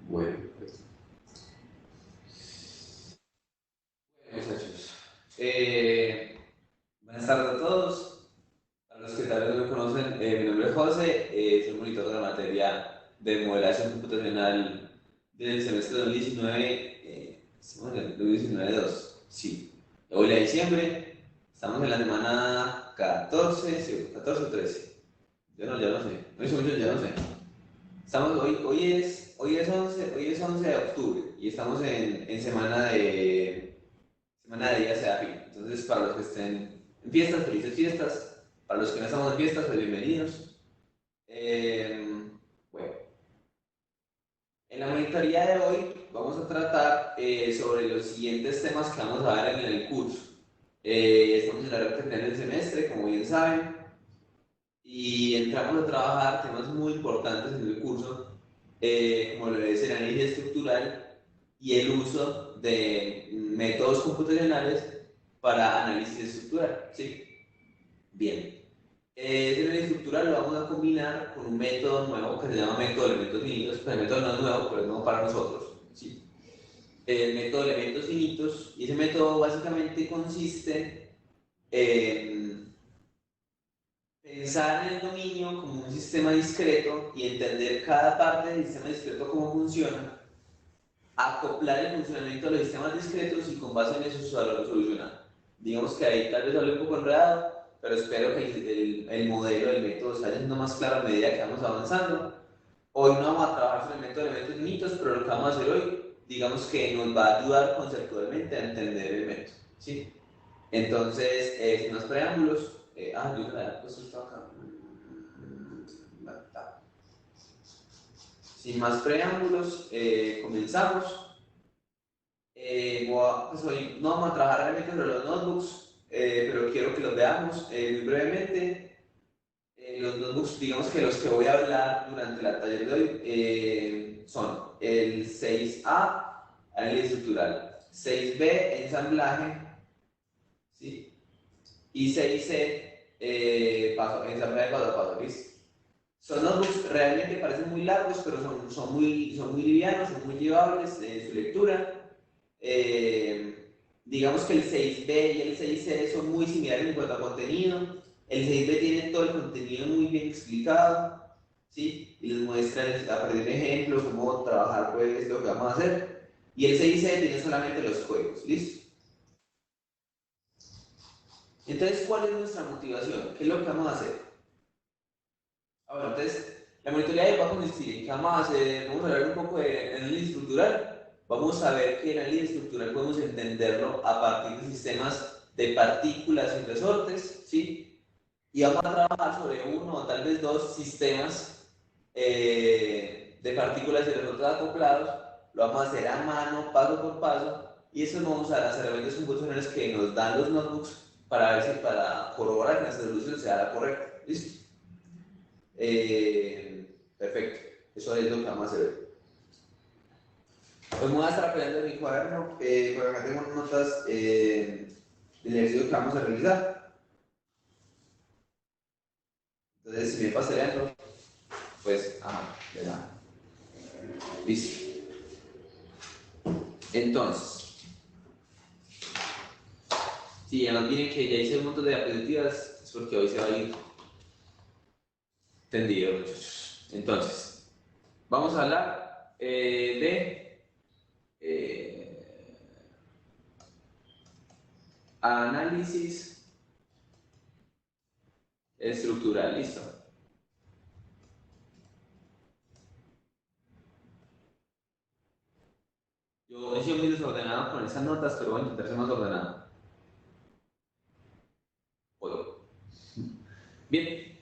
Bueno, pues, muchachos. Buenas tardes a todos. Para los que tal vez no me conocen, mi nombre es José, soy monitor de la materia de modelación computacional del semestre 2019, estamos en el 2019-2, sí. Hoy de diciembre, estamos en la semana 14, sí, 14 o 13. Ya no sé, no hice mucho, ya no sé. Hoy es 11 de octubre y estamos en semana de día sea fin. Entonces, para los que estén en fiestas, felices fiestas. Para los que no estamos en fiestas, pues bienvenidos. Bueno, en la monitoría de hoy vamos a tratar sobre los siguientes temas que vamos a ver en el curso. Estamos en la recta final del semestre, como bien saben, y entramos a trabajar temas muy importantes en el curso, como lo es el análisis estructural y el uso de métodos computacionales para análisis estructural. ¿Sí? Bien. Ese análisis estructural lo vamos a combinar con un método nuevo que se llama método de elementos finitos. Pues el método no es nuevo, pero es nuevo para nosotros. ¿Sí? El método de elementos finitos, y ese método básicamente consiste en pensar en el dominio como un sistema discreto y entender cada parte del sistema discreto cómo funciona, acoplar el funcionamiento de los sistemas discretos y con base en eso solucionar. Digamos que ahí tal vez hablé un poco enredado, pero espero que el modelo del método se vaya haciendo más claro a medida que vamos avanzando. Hoy no vamos a trabajar sobre el método de elementos finitos, pero lo que vamos a hacer hoy, digamos que nos va a ayudar conceptualmente a entender el método. ¿Sí? Entonces, sin más preámbulos, yo la he puesto esto acá. Sin más preámbulos, comenzamos. Pues hoy no vamos a trabajar realmente sobre los notebooks, pero quiero que los veamos muy brevemente. Los notebooks, digamos que los que voy a hablar durante la taller de hoy son el 6A, análisis estructural, 6B, ensamblaje, ¿sí? Y 6C, ensamblaje paso a paso, ¿listo? Son notebooks realmente parecen muy largos, pero son muy livianos, son muy llevables en su lectura. Digamos que el 6B y el 6C son muy similares en cuanto a contenido. El 6B tiene todo el contenido muy bien explicado, ¿sí? Y les muestra a partir de ejemplos cómo trabajar pues lo que vamos a hacer. Y el 6C tiene solamente los juegos, ¿listo? Entonces, ¿cuál es nuestra motivación? ¿Qué es lo que vamos a hacer? Ahora, entonces, la monitoría de hoy va a consistir en que vamos a hablar un poco de análisis estructural. Vamos a ver que el análisis estructural podemos entenderlo a partir de sistemas de partículas y resortes, ¿sí? Y vamos a trabajar sobre uno o tal vez dos sistemas de partículas y resortes acoplados. Lo vamos a hacer a mano, paso por paso, y eso lo vamos a las herramientas computacionales que nos dan los notebooks para ver si para corroborar que nuestra solución sea la correcta. ¿Listo? Perfecto, eso es lo que vamos a hacer. Pues me voy a estar apoyando en mi cuaderno, por acá tengo notas del ejercicio que vamos a realizar. Entonces, si me pasa lento, pues, ya. Listo. Entonces, si ya nos vienen que ya hice un montón de diapositivas, es porque hoy se va a ir tendido, muchachos. Entonces, vamos a hablar de análisis estructural, listo. Yo he sido muy desordenado con esas notas, pero voy a intentar ser más ordenado. Puedo. Bien,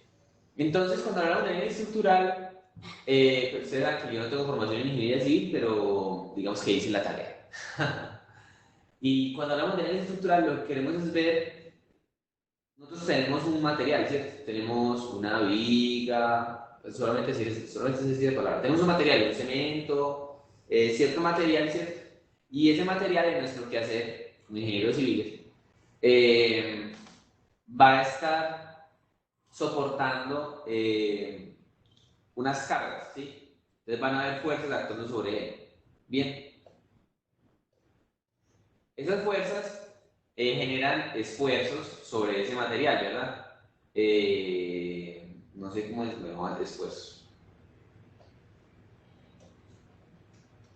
entonces cuando hablamos de análisis estructural, pues ustedes saben que yo no tengo formación en ingeniería civil, pero digamos que hice la tarea. Y cuando hablamos de análisis estructural, lo que queremos es ver, nosotros tenemos un material, ¿cierto? Tenemos una viga, pues solamente se dice palabra. Tenemos un material, un cemento, cierto material, ¿cierto? Y ese material es nuestro quehacer como ingenieros civiles. Va a estar soportando unas cargas, ¿sí? Entonces van a haber fuerzas actuando sobre él. Bien, esas fuerzas generan esfuerzos sobre ese material, ¿verdad? No sé cómo es, bueno, esfuerzos.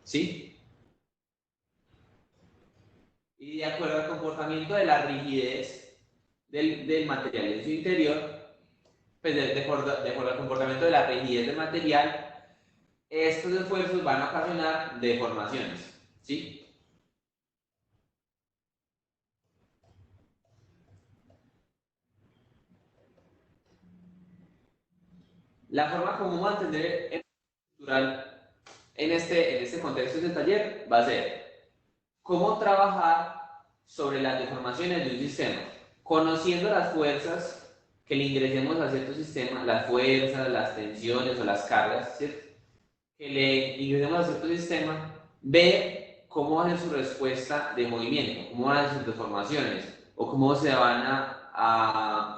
¿Sí? Y de acuerdo al comportamiento de la rigidez del material en su interior, pues de acuerdo al comportamiento de la rigidez del material, estos esfuerzos van a ocasionar deformaciones, ¿sí? La forma como mantener el estructural en este contexto del taller va a ser cómo trabajar sobre las deformaciones de un sistema, conociendo las fuerzas que le ingresemos a cierto sistema, las fuerzas, las tensiones o las cargas, ¿cierto? Que le ingresemos a cierto sistema, ver cómo va a ser su respuesta de movimiento, cómo van a ser sus deformaciones o cómo se van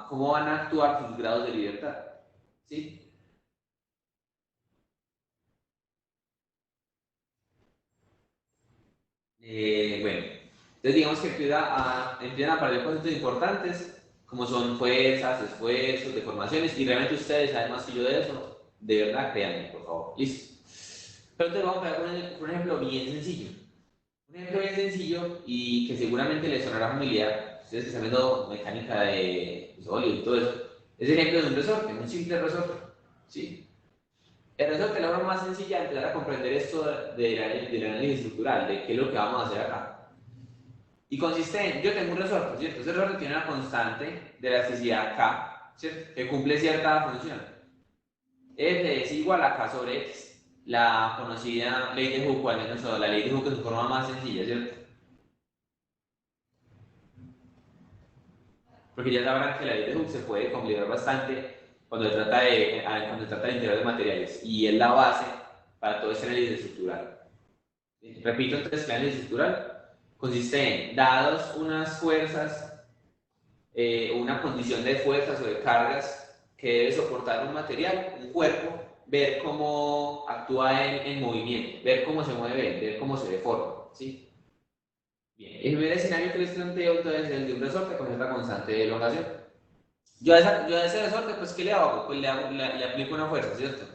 cómo van a actuar sus grados de libertad, ¿sí? Bueno, entonces digamos que empiezan a aparecer conceptos importantes como son fuerzas, esfuerzos, deformaciones y realmente ustedes saben más que yo de eso, de verdad, créanme, por favor, listo. Pero entonces vamos a ver con un ejemplo bien sencillo. Un ejemplo bien sencillo y que seguramente les sonará familiar, ustedes que están viendo mecánica de sólido y todo eso, es el ejemplo de un resorte, un simple resorte, ¿sí? El resorte es la forma más sencilla de empezar a comprender esto del análisis estructural, de qué es lo que vamos a hacer acá. Y consiste en, yo tengo un resorte, ¿cierto? Ese resorte tiene una constante de elasticidad K, ¿cierto? Que cumple cierta función. F es igual a K sobre X, la conocida ley de Hooke, o al menos la ley de Hooke en su forma más sencilla, ¿cierto? Porque ya sabrán que la ley de Hooke se puede complicar bastante cuando se trata de integrar de materiales y es la base para todo este análisis estructural. Repito, entonces, el análisis estructural consiste en, dados unas fuerzas, una condición de fuerzas o de cargas que debe soportar un material, un cuerpo, ver cómo actúa en movimiento, ver cómo se mueve, ver cómo se deforma, ¿sí? Bien, el primer escenario que les planteo entonces es el de un resorte con esta constante de elongación. Yo a ese resorte, pues, ¿qué le hago? Pues le aplico una fuerza, ¿cierto?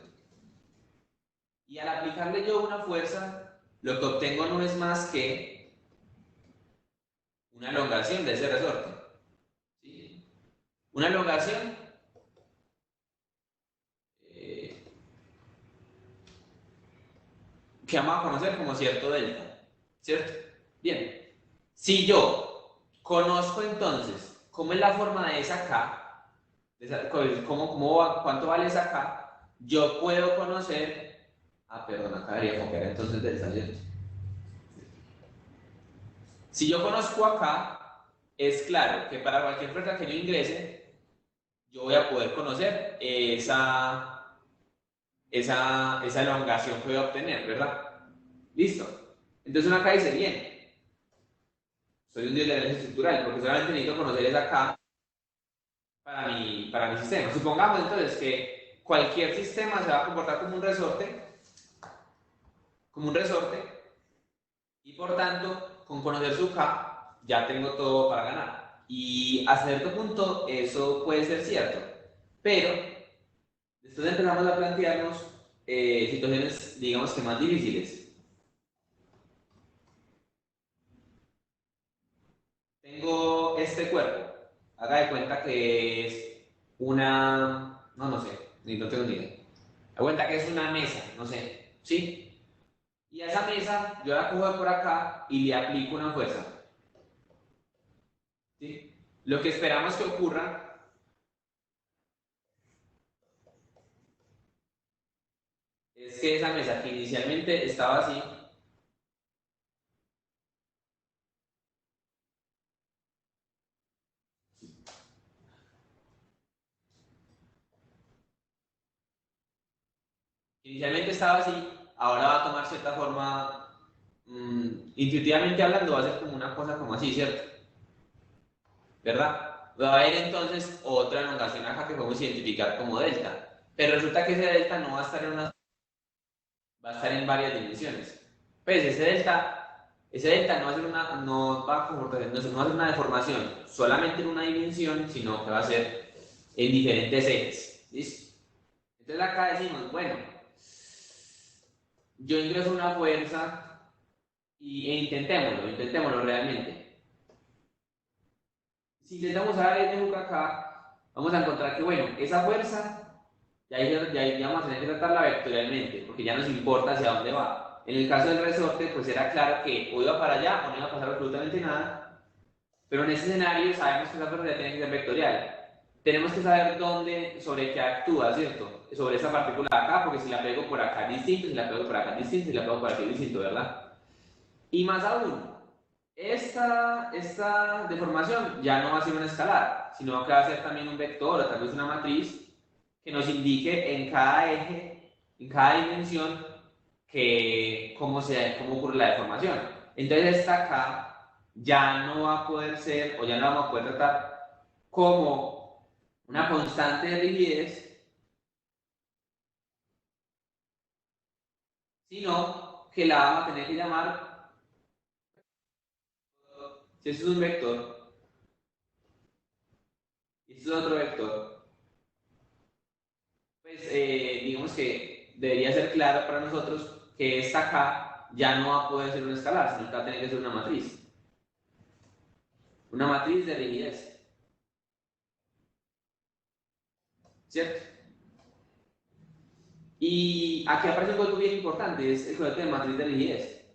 Y al aplicarle yo una fuerza, lo que obtengo no es más que una elongación de ese resorte, ¿sí? Una elongación eh, que vamos a conocer como cierto delta, ¿cierto? Bien, si yo conozco entonces cómo es la forma de esa K, cuánto vale esa K, yo puedo conocer, perdón, acá debería copiar entonces delta, ¿cierto? Si yo conozco acá, es claro que para cualquier fuerza que yo ingrese, yo voy a poder conocer esa elongación que voy a obtener, ¿verdad? Listo. Entonces uno acá dice, bien, soy un dios de análisis estructural, porque solamente necesito conocer esa K para mi sistema. Supongamos entonces que cualquier sistema se va a comportar como un resorte, y por tanto, con conocer su K, ya tengo todo para ganar. Y a cierto punto eso puede ser cierto, pero después empezamos a plantearnos situaciones, digamos que más difíciles. Tengo este cuerpo, haga de cuenta que es no sé, ni no tengo ni idea. Haga de cuenta que es una mesa, no sé, ¿sí? Y a esa mesa yo la cojo por acá y le aplico una fuerza, ¿sí? Lo que esperamos que ocurra es que esa mesa que inicialmente estaba así, ahora va a tomar cierta forma, intuitivamente hablando, va a ser como una cosa como así, ¿cierto? ¿Verdad? Va a haber entonces otra elongación acá que podemos identificar como delta, pero resulta que ese delta no va a estar en una va a estar en varias dimensiones. Pues ese delta no va a ser una, no va a comportar, no va a ser una deformación solamente en una dimensión, sino que va a ser en diferentes ejes. ¿Listo? Entonces acá decimos, bueno, yo ingreso una fuerza e intentémoslo realmente. Si intentamos dar el ejemplo acá, vamos a encontrar que, bueno, esa fuerza ya vamos a tener que tratarla vectorialmente, porque ya nos importa hacia dónde va. En el caso del resorte, pues era claro que o iba para allá o no iba a pasar absolutamente nada, pero en ese escenario sabemos que esa fuerza ya tiene que ser vectorial. Tenemos que saber dónde, sobre qué actúa, ¿cierto? Sobre esa partícula de acá, porque si la pego por acá es distinto, si la pego por acá es distinto, si la pego por aquí es distinto, ¿verdad? Y más aún, esta deformación ya no va a ser una escalar, sino que va a ser también un vector o tal vez una matriz que nos indique en cada eje, en cada dimensión, cómo ocurre la deformación. Entonces esta acá ya no va a poder ser, o ya no la vamos a poder tratar como una constante de rigidez, sino que la vamos a tener que llamar, si esto es un vector, y esto es otro vector, pues digamos que debería ser claro para nosotros que esta acá ya no va a poder ser una escalar, sino que va a tener que ser una matriz. Una matriz de rigidez, ¿cierto? Y aquí aparece un código bien importante, es el concepto de matriz de rigidez.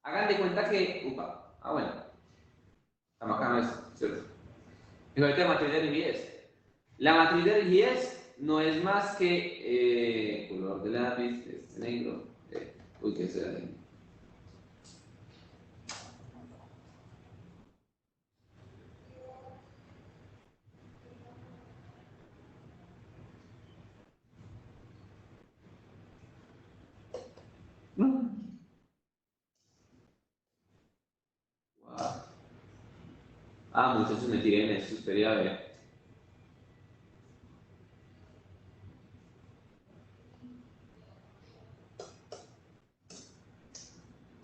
Hagan de cuenta que, bueno, estamos acá, no es, ¿cierto? El concepto de matriz de rigidez. La matriz de rigidez no es más que color de lápiz, este negro, ¿qué será? Wow. Muchachos, me tiré en eso, espería ver.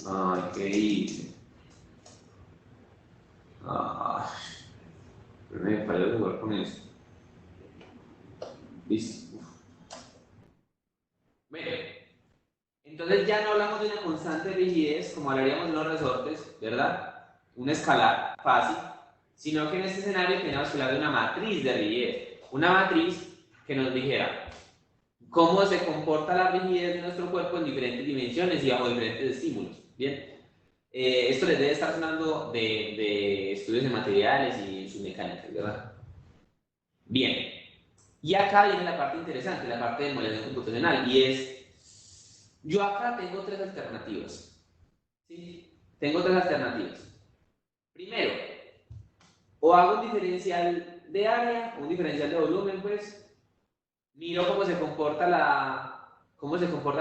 Ay, ¿qué hice? Ay, me paré de jugar con eso. Listo. Bueno, entonces ya no hablamos de una constante de rigidez como hablaríamos de los resortes, ¿verdad? Un escalar fácil, sino que en este escenario teníamos que hablar de una matriz de rigidez. Una matriz que nos dijera cómo se comporta la rigidez de nuestro cuerpo en diferentes dimensiones y bajo diferentes estímulos. Bien, esto les debe estar sonando de estudios de materiales y sus mecánicas, ¿verdad? Bien, y acá viene la parte interesante, la parte de modelación computacional, y es, yo acá tengo tres alternativas, ¿sí? Tengo tres alternativas. Primero, o hago un diferencial de área, un diferencial de volumen, pues, miro cómo se comporta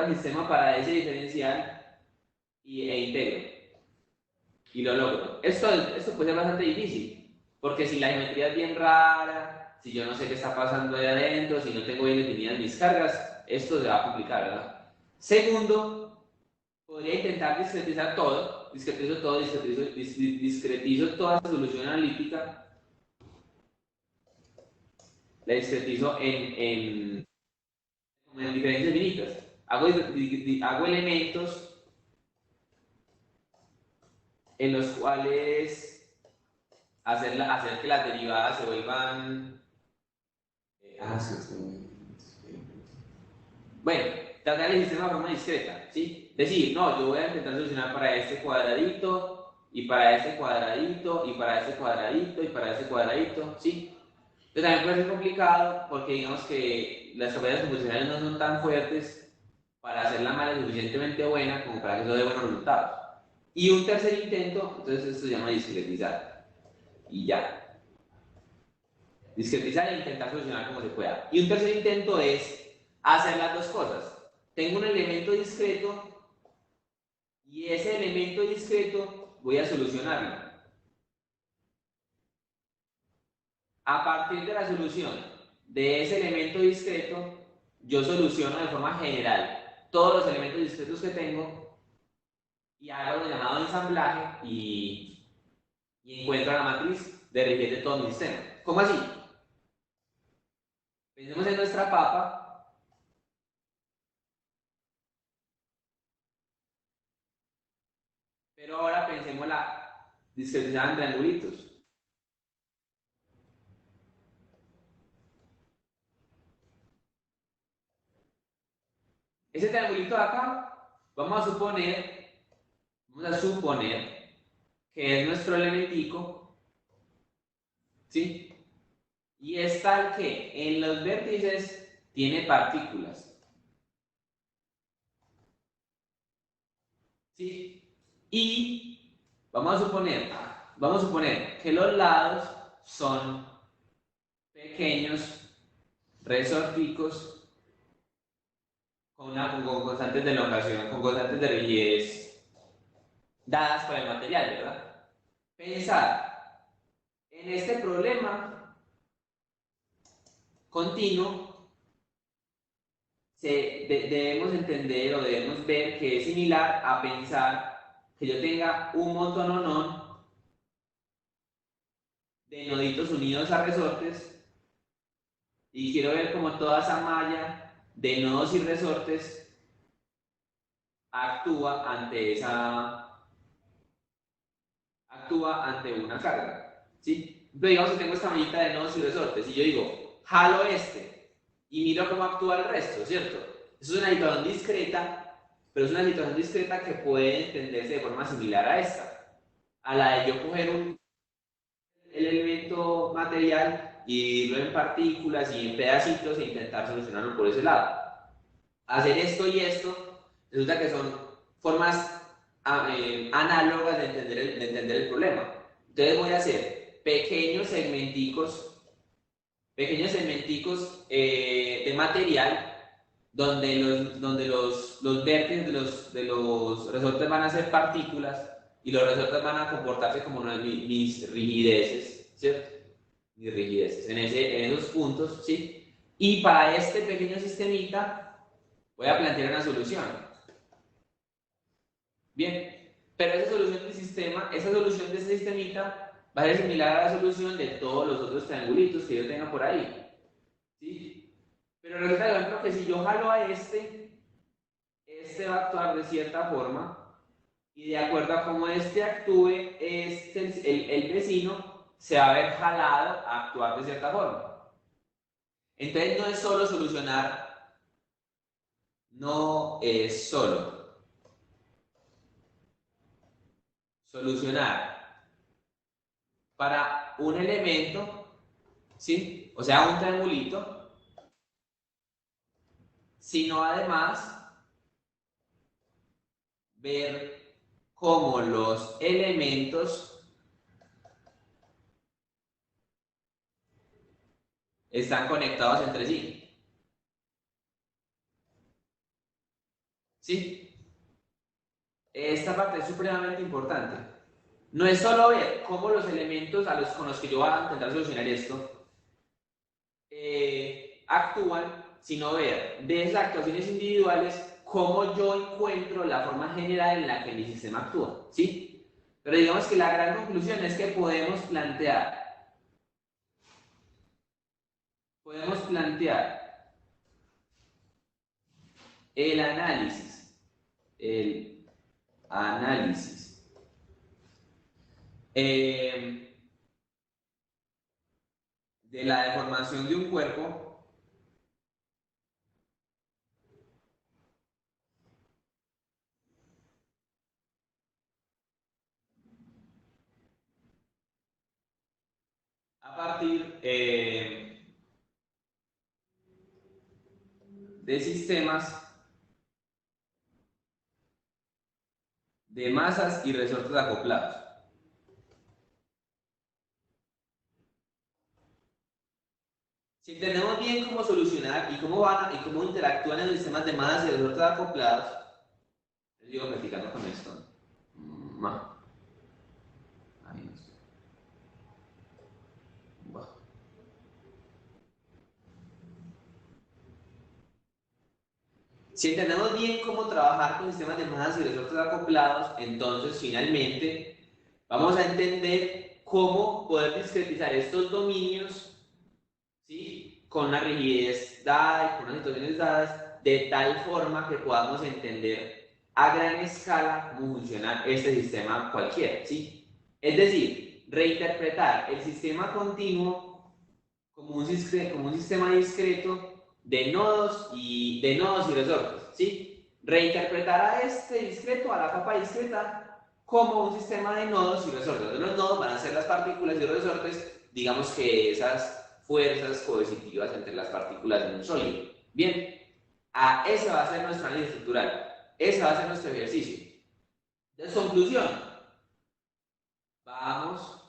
el sistema para ese diferencial e integro, y lo logro. Esto puede ser bastante difícil, porque si la geometría es bien rara, si yo no sé qué está pasando ahí adentro, si no tengo bien definidas mis cargas, esto se va a complicar, ¿verdad? Segundo, podría intentar discretizar todo, discretizo toda esta solución analítica, la discretizo en diferencias finitas. Hago elementos en los cuales hacer que las derivadas se vuelvan. Bueno, tratar el sistema de forma discreta, ¿sí? Decir, no, yo voy a intentar solucionar para este cuadradito, y para este cuadradito, y para este cuadradito, y para este cuadradito, ¿sí? Pero también puede ser complicado porque digamos que las capacidades computacionales no son tan fuertes para hacer la malla suficientemente buena como para que eso dé buenos resultados. Y un tercer intento, entonces esto se llama discretizar. Y ya. Discretizar e intentar solucionar como se pueda. Y un tercer intento es hacer las dos cosas. Tengo un elemento discreto y ese elemento discreto voy a solucionarlo. A partir de la solución de ese elemento discreto, yo soluciono de forma general todos los elementos discretos que tengo y hago lo llamado ensamblaje y encuentro la matriz de rigidez de todo mi sistema. ¿Cómo así? Pensemos en nuestra papa. Pero ahora pensemos la discretizada en triangulitos. Ese triangulito de acá, vamos a suponer que es nuestro elementico, ¿sí? Y es tal que en los vértices tiene partículas, ¿sí? Y vamos a suponer que los lados son pequeños resorticos con constantes de elongación, con constantes de rigidez dadas por el material, ¿verdad? Pensar en este problema continuo, debemos entender o debemos ver que es similar a pensar que yo tenga un montononón de noditos unidos a resortes y quiero ver cómo toda esa malla de nodos y resortes actúa ante una carga, ¿sí? Pero digamos que tengo esta mallita de nodos y resortes y yo digo, jalo este y miro cómo actúa el resto, ¿cierto? Eso es una situación discreta, pero es una situación discreta que puede entenderse de forma similar a esta, a la de yo coger el elemento material y dividirlo en partículas y en pedacitos e intentar solucionarlo por ese lado. Hacer esto y esto resulta que son formas análogas de entender el problema. Entonces voy a hacer pequeños segmenticos de material donde los vértices de los resortes van a ser partículas y los resortes van a comportarse como mis rigideces, ¿cierto? Mis rigideces en esos puntos, ¿sí? Y para este pequeño sistemita voy a plantear una solución. Bien, pero esa solución del sistema, esa solución de este sistemita va a ser similar a la solución de todos los otros triangulitos que yo tenga por ahí, ¿sí? Pero resulta, por ejemplo, que si yo jalo a este va a actuar de cierta forma y de acuerdo a cómo este actúe, el vecino se va a ver jalado a actuar de cierta forma. Entonces no es solo solucionar para un elemento, ¿sí? O sea, un triangulito, sino además ver cómo los elementos están conectados entre sí. ¿Sí? Esta parte es supremamente importante. No es solo ver cómo los elementos con los que yo voy a intentar solucionar esto actúan, sino ver de esas actuaciones individuales cómo yo encuentro la forma general en la que mi sistema actúa. ¿Sí? Pero digamos que la gran conclusión es que podemos plantear el análisis eh, de la deformación de un cuerpo a partir de sistemas de masas y resortes acoplados. Si entendemos bien cómo solucionar y cómo interactúan en los sistemas de masas y resortes acoplados, les digo practicando con esto. Ahí no sé. Bueno. Si entendemos bien cómo trabajar con sistemas de masas y resortes acoplados, entonces finalmente vamos a entender cómo poder discretizar estos dominios, ¿sí? Con una rigidez dada y con unas situaciones dadas, de tal forma que podamos entender a gran escala cómo funciona este sistema cualquiera, ¿sí? Es decir, reinterpretar el sistema continuo como un sistema discreto de nodos y resortes, ¿sí? Reinterpretar a este discreto, a la capa discreta, como un sistema de nodos y resortes. Los nodos van a ser las partículas y los resortes, digamos que esas fuerzas coercitivas entre las partículas de un sólido. Bien, ese va a ser nuestro análisis estructural, ese va a ser nuestro ejercicio. Entonces, conclusión, vamos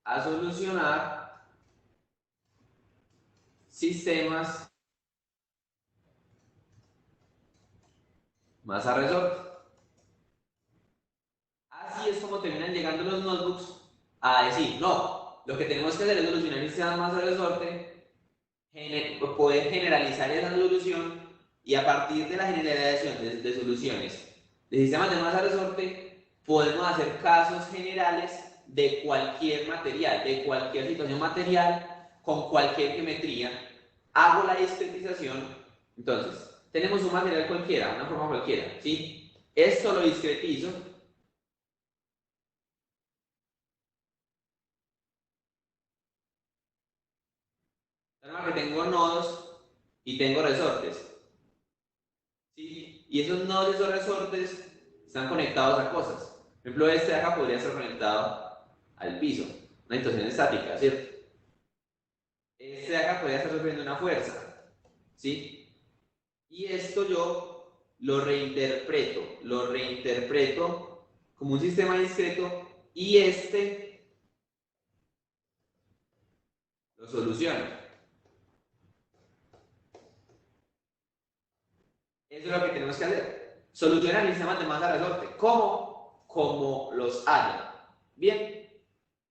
a solucionar sistemas masa resorte. Así es como terminan llegando los notebooks a decir, no, lo que tenemos que hacer es solucionar el sistema masa resorte, poder generalizar esa solución y a partir de la generalización de soluciones de sistemas de masa resorte podemos hacer casos generales de cualquier material, de cualquier situación material, con cualquier geometría. Hago la discretización, entonces, tenemos un material cualquiera, una forma cualquiera, ¿sí? Esto lo discretizo. Que tengo nodos y tengo resortes, ¿sí? Y esos nodos y esos resortes están conectados a cosas. Por ejemplo, este de acá podría estar conectado al piso, una situación estática, ¿cierto? Este de acá podría estar sufriendo una fuerza, ¿sí? Y esto yo lo reinterpreto como un sistema discreto y este lo soluciono. Eso es lo que tenemos que hacer. Solucionar el sistema de masa resorte. ¿Cómo? Como los haya. Bien.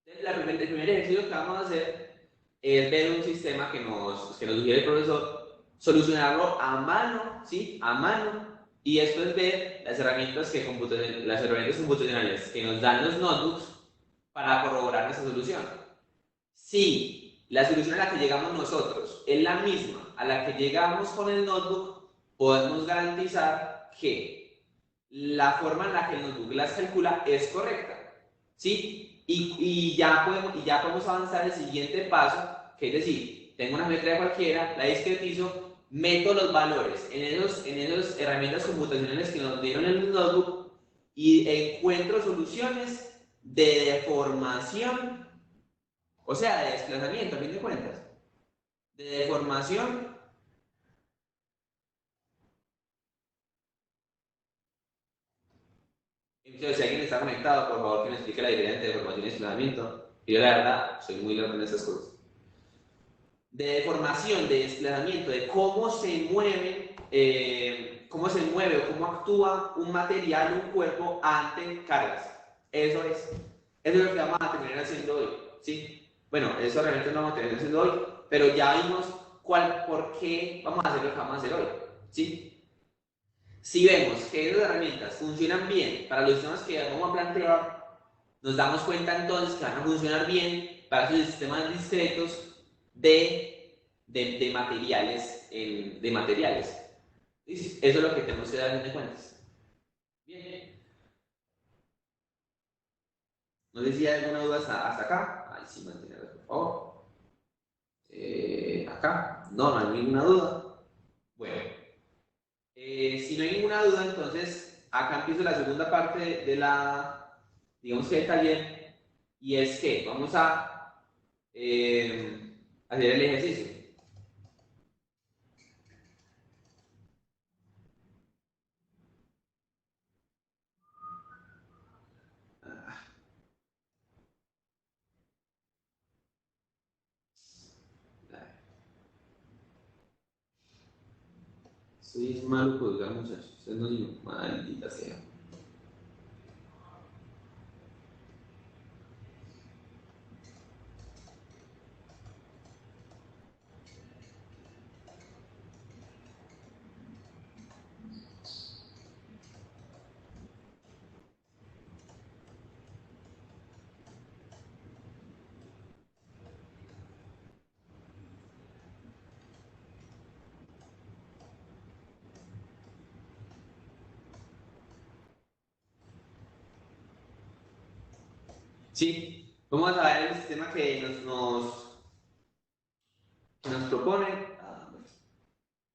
El primer ejercicio que vamos a hacer es ver un sistema que nos sugiere el profesor, solucionarlo a mano, ¿sí? A mano. Y después ver las herramientas computacionales que nos dan los notebooks para corroborar esa solución. Si la solución a la que llegamos nosotros es la misma a la que llegamos con el notebook, podemos garantizar que la forma en la que el notebook las calcula es correcta, ¿sí? Ya podemos avanzar al siguiente paso, que es decir, tengo una geometría cualquiera, la discretizo, meto los valores en esas herramientas computacionales que nos dieron en el notebook y encuentro soluciones de deformación, o sea, de desplazamiento, a fin de cuentas, de deformación. Entonces, si alguien está conectado, por favor que me explique la diferencia entre deformación y desplazamiento. Yo, la verdad, soy muy loco en esas cosas. De deformación, de desplazamiento, de cómo se mueve o cómo actúa un material, un cuerpo ante cargas. Eso es. Eso es lo que vamos a terminar haciendo hoy, ¿sí? Bueno, eso realmente no vamos a terminar haciendo hoy, pero ya vimos por qué vamos a hacer lo que vamos a hacer hoy, ¿sí? Si vemos que esas herramientas funcionan bien para los sistemas que vamos a plantear, nos damos cuenta entonces que van a funcionar bien para esos sistemas discretos de materiales. Eso es lo que tenemos que dar en cuentas. Bien. No sé si hay alguna duda hasta acá. Ay, sí, mantenerla, por favor. Acá. No, no hay ninguna duda. Bueno. Si no hay ninguna duda, entonces acá empiezo la segunda parte digamos que del taller, y es que vamos a hacer el ejercicio. Soy malo juzgar, muchachos. Ustedes no digo, maldita sea. Sí, vamos a ver el sistema que nos propone.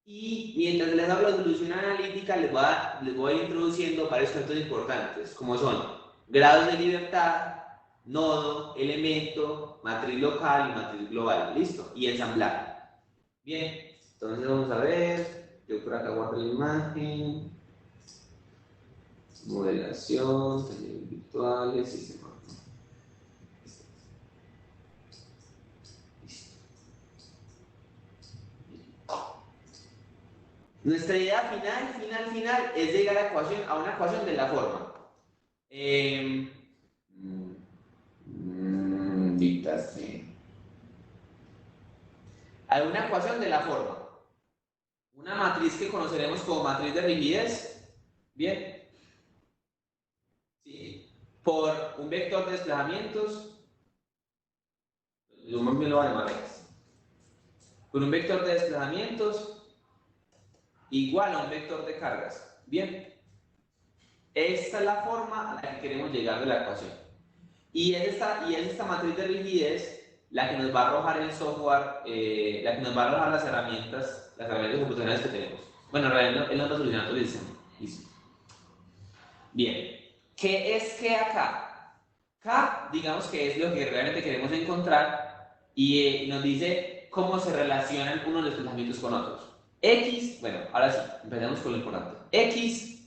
Y mientras les hablo de solución analítica, les voy a ir introduciendo varios conceptos importantes, como son grados de libertad, nodo, elemento, matriz local y matriz global. ¿Listo? Y ensamblar. Bien, entonces vamos a ver. Yo por acá guardo la imagen. Modelación, talleres virtuales, sistema. Nuestra idea final es llegar a una ecuación de la forma. Dígase. A una ecuación de la forma. Una matriz que conoceremos como matriz de rigidez. Bien. Sí. Por un vector de desplazamientos. Yo me lo voy a llamar X. Por un vector de desplazamientos igual a un vector de cargas. Bien. Esta es la forma a la que queremos llegar de la ecuación. Y es esta matriz de rigidez la que nos va a arrojar el software, la que nos va a arrojar las herramientas computacionales que tenemos. Bueno, en realidad él nos va a solucionar todo el sistema. Listo. Bien. ¿Qué es K acá? K, digamos que es lo que realmente queremos encontrar y nos dice cómo se relacionan unos desplazamientos con otros. X, bueno, ahora sí, empecemos con lo importante. X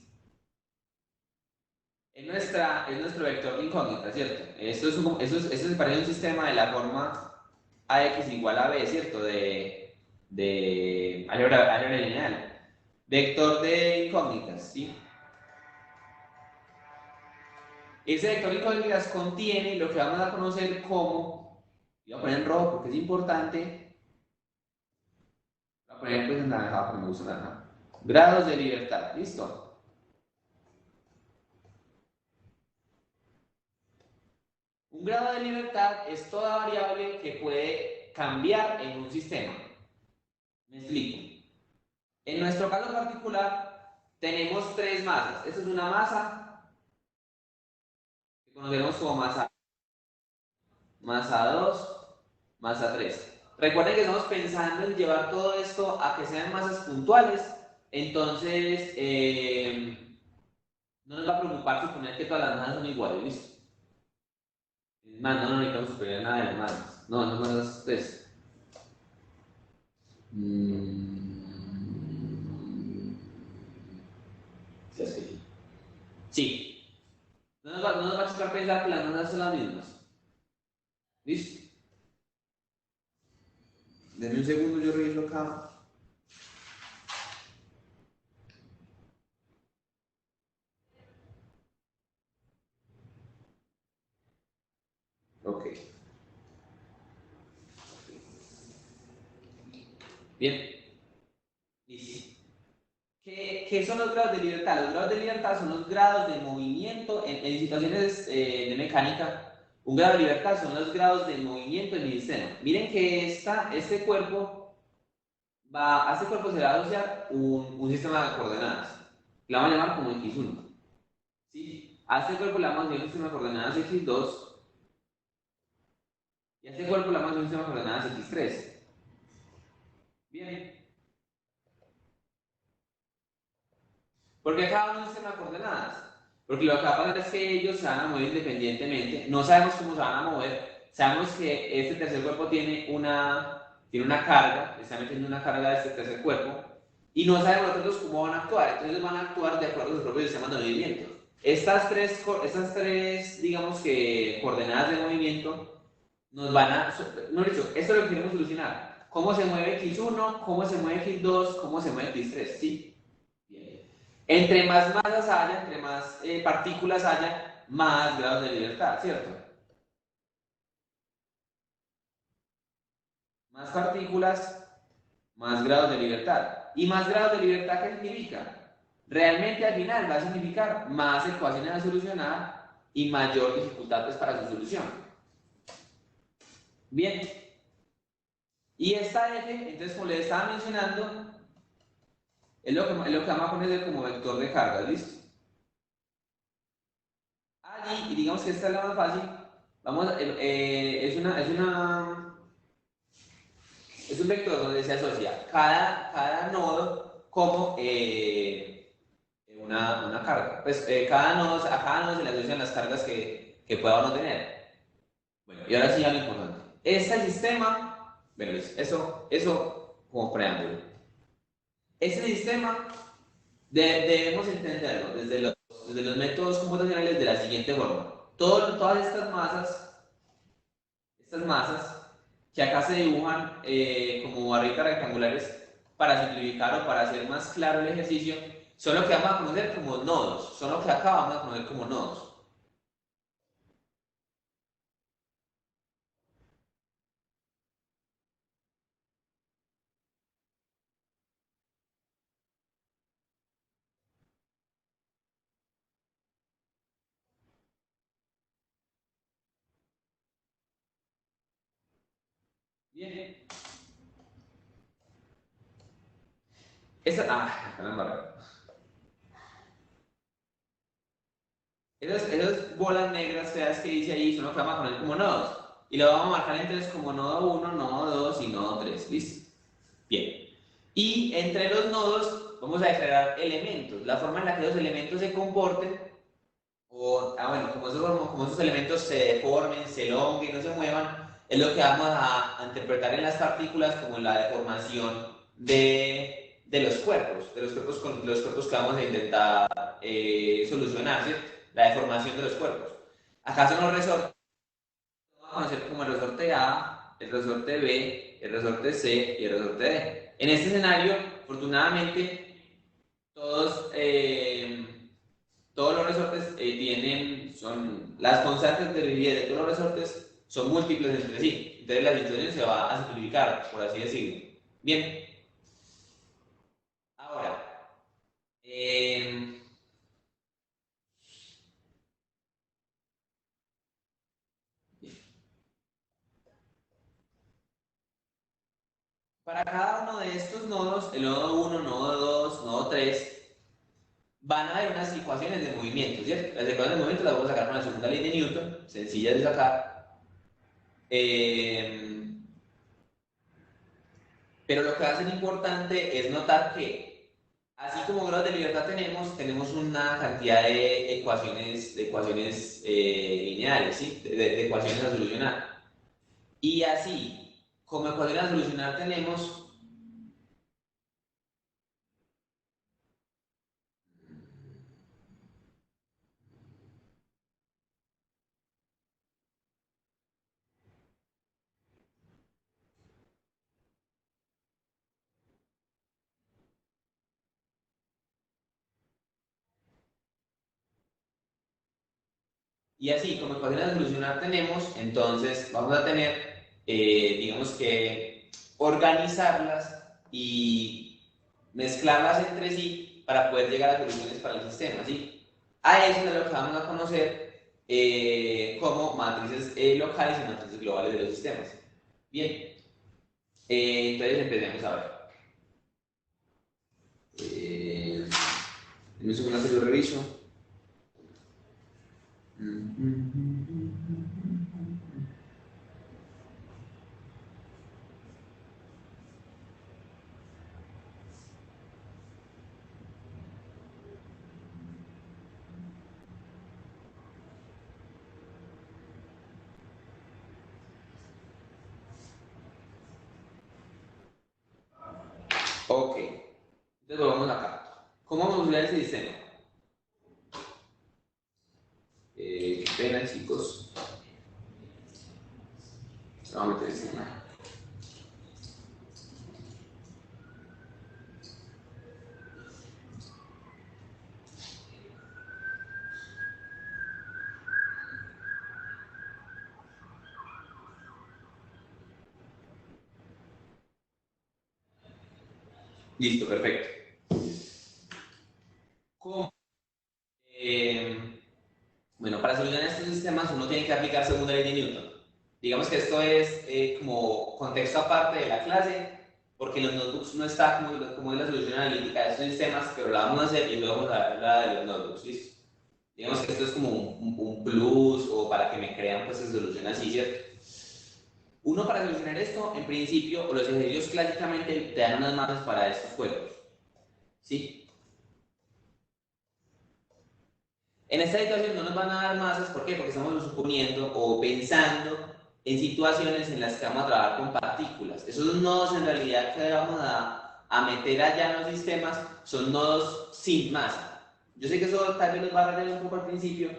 es nuestro vector de incógnita, ¿cierto? Esto se parece a un sistema de la forma AX igual a B, ¿cierto? De álgebra lineal. Vector de incógnitas, ¿sí? Ese vector de incógnitas contiene lo que vamos a conocer como, voy a poner en rojo porque es importante, voy a poner pues en naranja porque me gusta naranja, grados de libertad, ¿listo? Un grado de libertad es toda variable que puede cambiar en un sistema. Me explico. En nuestro caso particular, tenemos tres masas. Esta es una masa que conocemos como masa 2, masa 3. Recuerden que estamos pensando en llevar todo esto a que sean masas puntuales. Entonces, no nos va a preocupar suponer que todas las masas son iguales, ¿listo? Más, no necesitamos superar nada de las masas. No, no masas 3. Sí. No nos va a chocar pensar que las masas son las mismas. ¿Listo? Denme un segundo, yo reviso acá. Ok. Bien. Listo. ¿Qué son los grados de libertad? Los grados de libertad son los grados de movimiento en situaciones de mecánica. Un grado de libertad son los grados de movimiento en el sistema. Miren que a este cuerpo se le va a asociar un sistema de coordenadas. Le vamos a llamar como X1. ¿Sí? A este cuerpo le vamos a asociar un sistema de coordenadas X2 y a este cuerpo le vamos a asociar un sistema de coordenadas X3. Bien. ¿Por qué cada uno es un sistema de coordenadas? Porque lo que va a pasar es que ellos se van a mover independientemente. No sabemos cómo se van a mover. Sabemos que este tercer cuerpo tiene una carga, le está metiendo una carga a este tercer cuerpo. Y no sabemos los otros cómo van a actuar. Entonces van a actuar de acuerdo a sus propios sistemas de movimiento. Estas tres digamos que, coordenadas de movimiento nos van a. No he dicho, esto es lo que queremos solucionar. ¿Cómo se mueve X1? ¿Cómo se mueve X2? ¿Cómo se mueve X3? ¿Sí? Bien. Entre más masas haya, entre más partículas haya, más grados de libertad, ¿cierto? Más partículas, más grados de libertad. ¿Y más grados de libertad qué significa? Realmente al final va a significar más ecuaciones a solucionar y mayor dificultad pues, para su solución. Bien. Y esta F, entonces como les estaba mencionando, es lo que vamos a poner como vector de carga, ¿listo? Allí, y digamos que esta es la más fácil, es un vector donde se asocia cada nodo como una carga. Pues a cada nodo se le asocian las cargas que pueda o no tener. Bueno, y ahora sí ya lo importante. Este sistema, bueno, eso como preámbulo. Este sistema debemos entenderlo desde los métodos computacionales de la siguiente forma. Todas estas masas que acá se dibujan como barritas rectangulares para simplificar o para hacer más claro el ejercicio, son lo que vamos a conocer como nodos, son lo que acá vamos a conocer como nodos. Bien. Caramba. Esas bolas negras feas que dice ahí son lo que vamos a poner como nodos. Y lo vamos a marcar entonces como nodo 1, nodo 2 y nodo 3. ¿Listo? Bien. Y entre los nodos vamos a declarar elementos. La forma en la que los elementos se comporten, bueno, como esos elementos se deformen, se elonguen, no se muevan, es lo que vamos a interpretar en las partículas como la deformación de los cuerpos que vamos a intentar solucionar, ¿sí? La deformación de los cuerpos. Acá son los resortes, vamos a conocer como el resorte A, el resorte B, el resorte C y el resorte D. En este escenario, afortunadamente, todos los resortes las constantes de rigidez de todos los resortes son múltiples entre sí. Entonces la situación se va a simplificar, por así decirlo. Bien, ahora, eh, para cada uno de estos nodos, el nodo 1, nodo 2, nodo 3, van a haber unas ecuaciones de movimiento, ¿cierto? Las ecuaciones de movimiento las vamos a sacar con la segunda ley de Newton, sencillas de sacar. Eh, pero lo que va a ser importante es notar que, así como grados de libertad tenemos una cantidad de ecuaciones lineales, ¿sí? De ecuaciones a solucionar. Y así, como ecuaciones a solucionar tenemos. Y así, como ecuaciones a solucionar tenemos, entonces vamos a tener, digamos que, organizarlas y mezclarlas entre sí para poder llegar a soluciones para el sistema, ¿sí? A eso es lo que vamos a conocer como matrices locales y matrices globales de los sistemas. Bien, entonces empecemos a ver. En un segundo que yo reviso. Ok, entonces volvamos acá. ¿Cómo vamos a usar ese sistema? Qué pena, chicos. Vamos a meter encima. Listo, perfecto. ¿Cómo? Bueno, para solucionar estos sistemas uno tiene que aplicar segunda ley de Newton. Digamos que esto es como contexto aparte de la clase, porque en los notebooks no está como es la solución analítica de estos sistemas, pero la vamos a hacer y luego vamos a ver la de los notebooks. ¿Listo? Digamos que esto es como un plus o para que me crean pues se soluciona así, ¿cierto? Uno para solucionar esto, en principio, los ejercicios clásicamente te dan unas masas para estos cuerpos, ¿sí? En esta situación no nos van a dar masas, ¿por qué? Porque estamos suponiendo o pensando en situaciones en las que vamos a trabajar con partículas. Esos nodos en realidad que vamos a meter allá en los sistemas son nodos sin masa. Yo sé que eso tal vez nos va a rayar un poco al principio,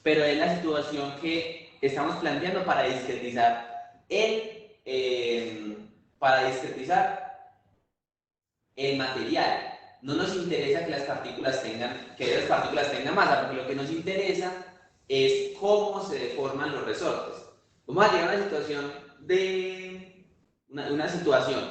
pero es la situación que estamos planteando para discretizar para discretizar el material. No nos interesa que las partículas tengan masa, porque lo que nos interesa es cómo se deforman los resortes. Vamos a llegar a una situación una situación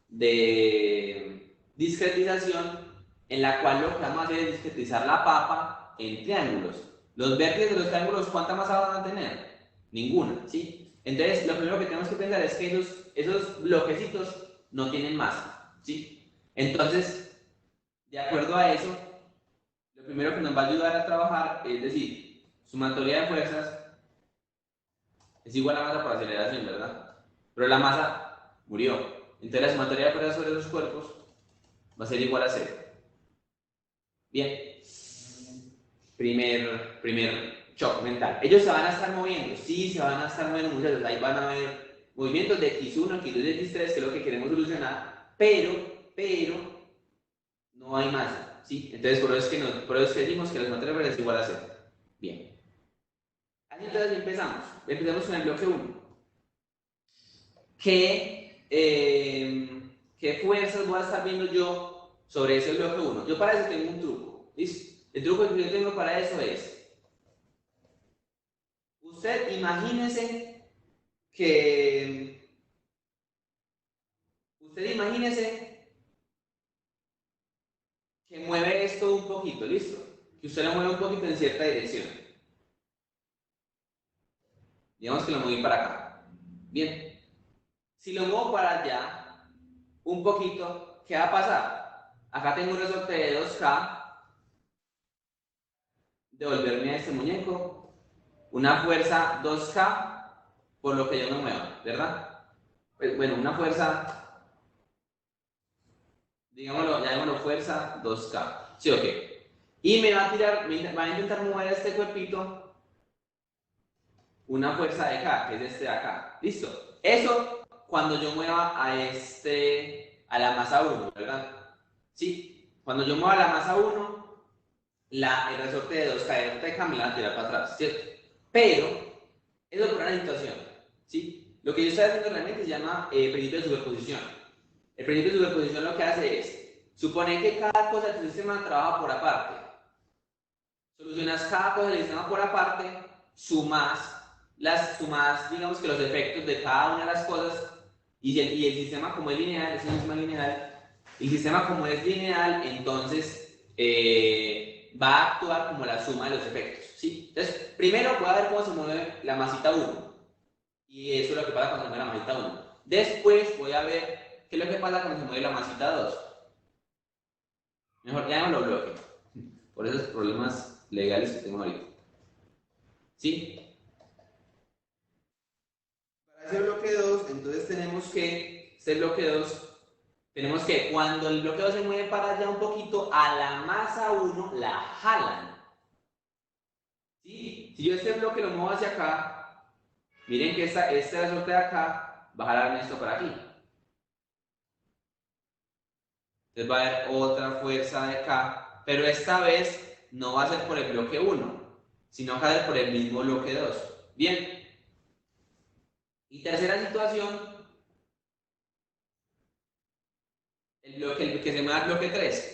de discretización en la cual lo que vamos a hacer es discretizar la papa en triángulos. Los vértices de los triángulos, ¿cuánta masa van a tener? Ninguna, ¿sí? Entonces, lo primero que tenemos que pensar es que esos bloquecitos no tienen masa, ¿sí? Entonces, de acuerdo a eso, lo primero que nos va a ayudar a trabajar es decir, sumatoria de fuerzas es igual a masa por aceleración, ¿verdad? Pero la masa murió. Entonces la sumatoria de fuerzas sobre esos cuerpos va a ser igual a cero. Bien. Primer shock mental. Ellos se van a estar moviendo, sí, se van a estar moviendo muchachos. Ahí van a haber movimientos de X1, X2 y X3, que es lo que queremos solucionar, pero no hay masa, ¿sí? Entonces por eso es que decimos que la sumatoria de fuerzas es igual a cero. Bien. Así entonces empezamos. Empezamos con el bloque 1. ¿Qué fuerzas voy a estar viendo yo sobre ese bloque 1? Yo para eso tengo un truco. ¿Listo? El truco que yo tengo para eso es, usted que, imagínese que mueve esto un poquito, ¿listo? Que usted lo mueve un poquito en cierta dirección. Digamos que lo moví para acá. Bien. Si lo muevo para allá, un poquito, ¿qué va a pasar? Acá tengo un resorte de 2K, devolverme a este muñeco, una fuerza 2K por lo que yo me mueva, ¿verdad? Pues, bueno, una fuerza, llamémoslo fuerza 2K, ¿sí o qué? Y me va a intentar mover este cuerpito una fuerza de K, que es este de acá, ¿listo? Eso cuando yo mueva a la masa 1, ¿verdad? ¿Sí? Cuando yo mueva la masa 1, el resorte de 2K, el resorte de K me la va a tirar para atrás, ¿cierto? Pero, eso es por una situación, ¿sí? Lo que yo estoy haciendo realmente se llama principio de superposición. El principio de superposición lo que hace es, supone que cada cosa de tu sistema trabaja por aparte. Solucionas cada cosa del sistema por aparte, sumas, digamos que los efectos de cada una de las cosas, y el sistema como es lineal, es un sistema lineal, el sistema como es lineal, entonces va a actuar como la suma de los efectos, ¿sí? Entonces, primero voy a ver cómo se mueve la masita 1, y eso es lo que pasa cuando se mueve la masita 1. Después voy a ver qué es lo que pasa cuando se mueve la masita 2. Mejor, ya no lo bloqueo, por esos problemas legales que tengo ahorita. ¿Sí? Para ese bloque 2, entonces tenemos que cuando el bloque 2 se mueve para allá un poquito, a la masa 1 la jalan. ¿Sí? Si yo este bloque lo muevo hacia acá, miren que este resorte de acá va a jalar esto para aquí. Entonces va a haber otra fuerza de acá, pero esta vez no va a ser por el bloque 1, sino va a ser por el mismo bloque 2. Bien. Y tercera situación, el que se mueve al bloque 3.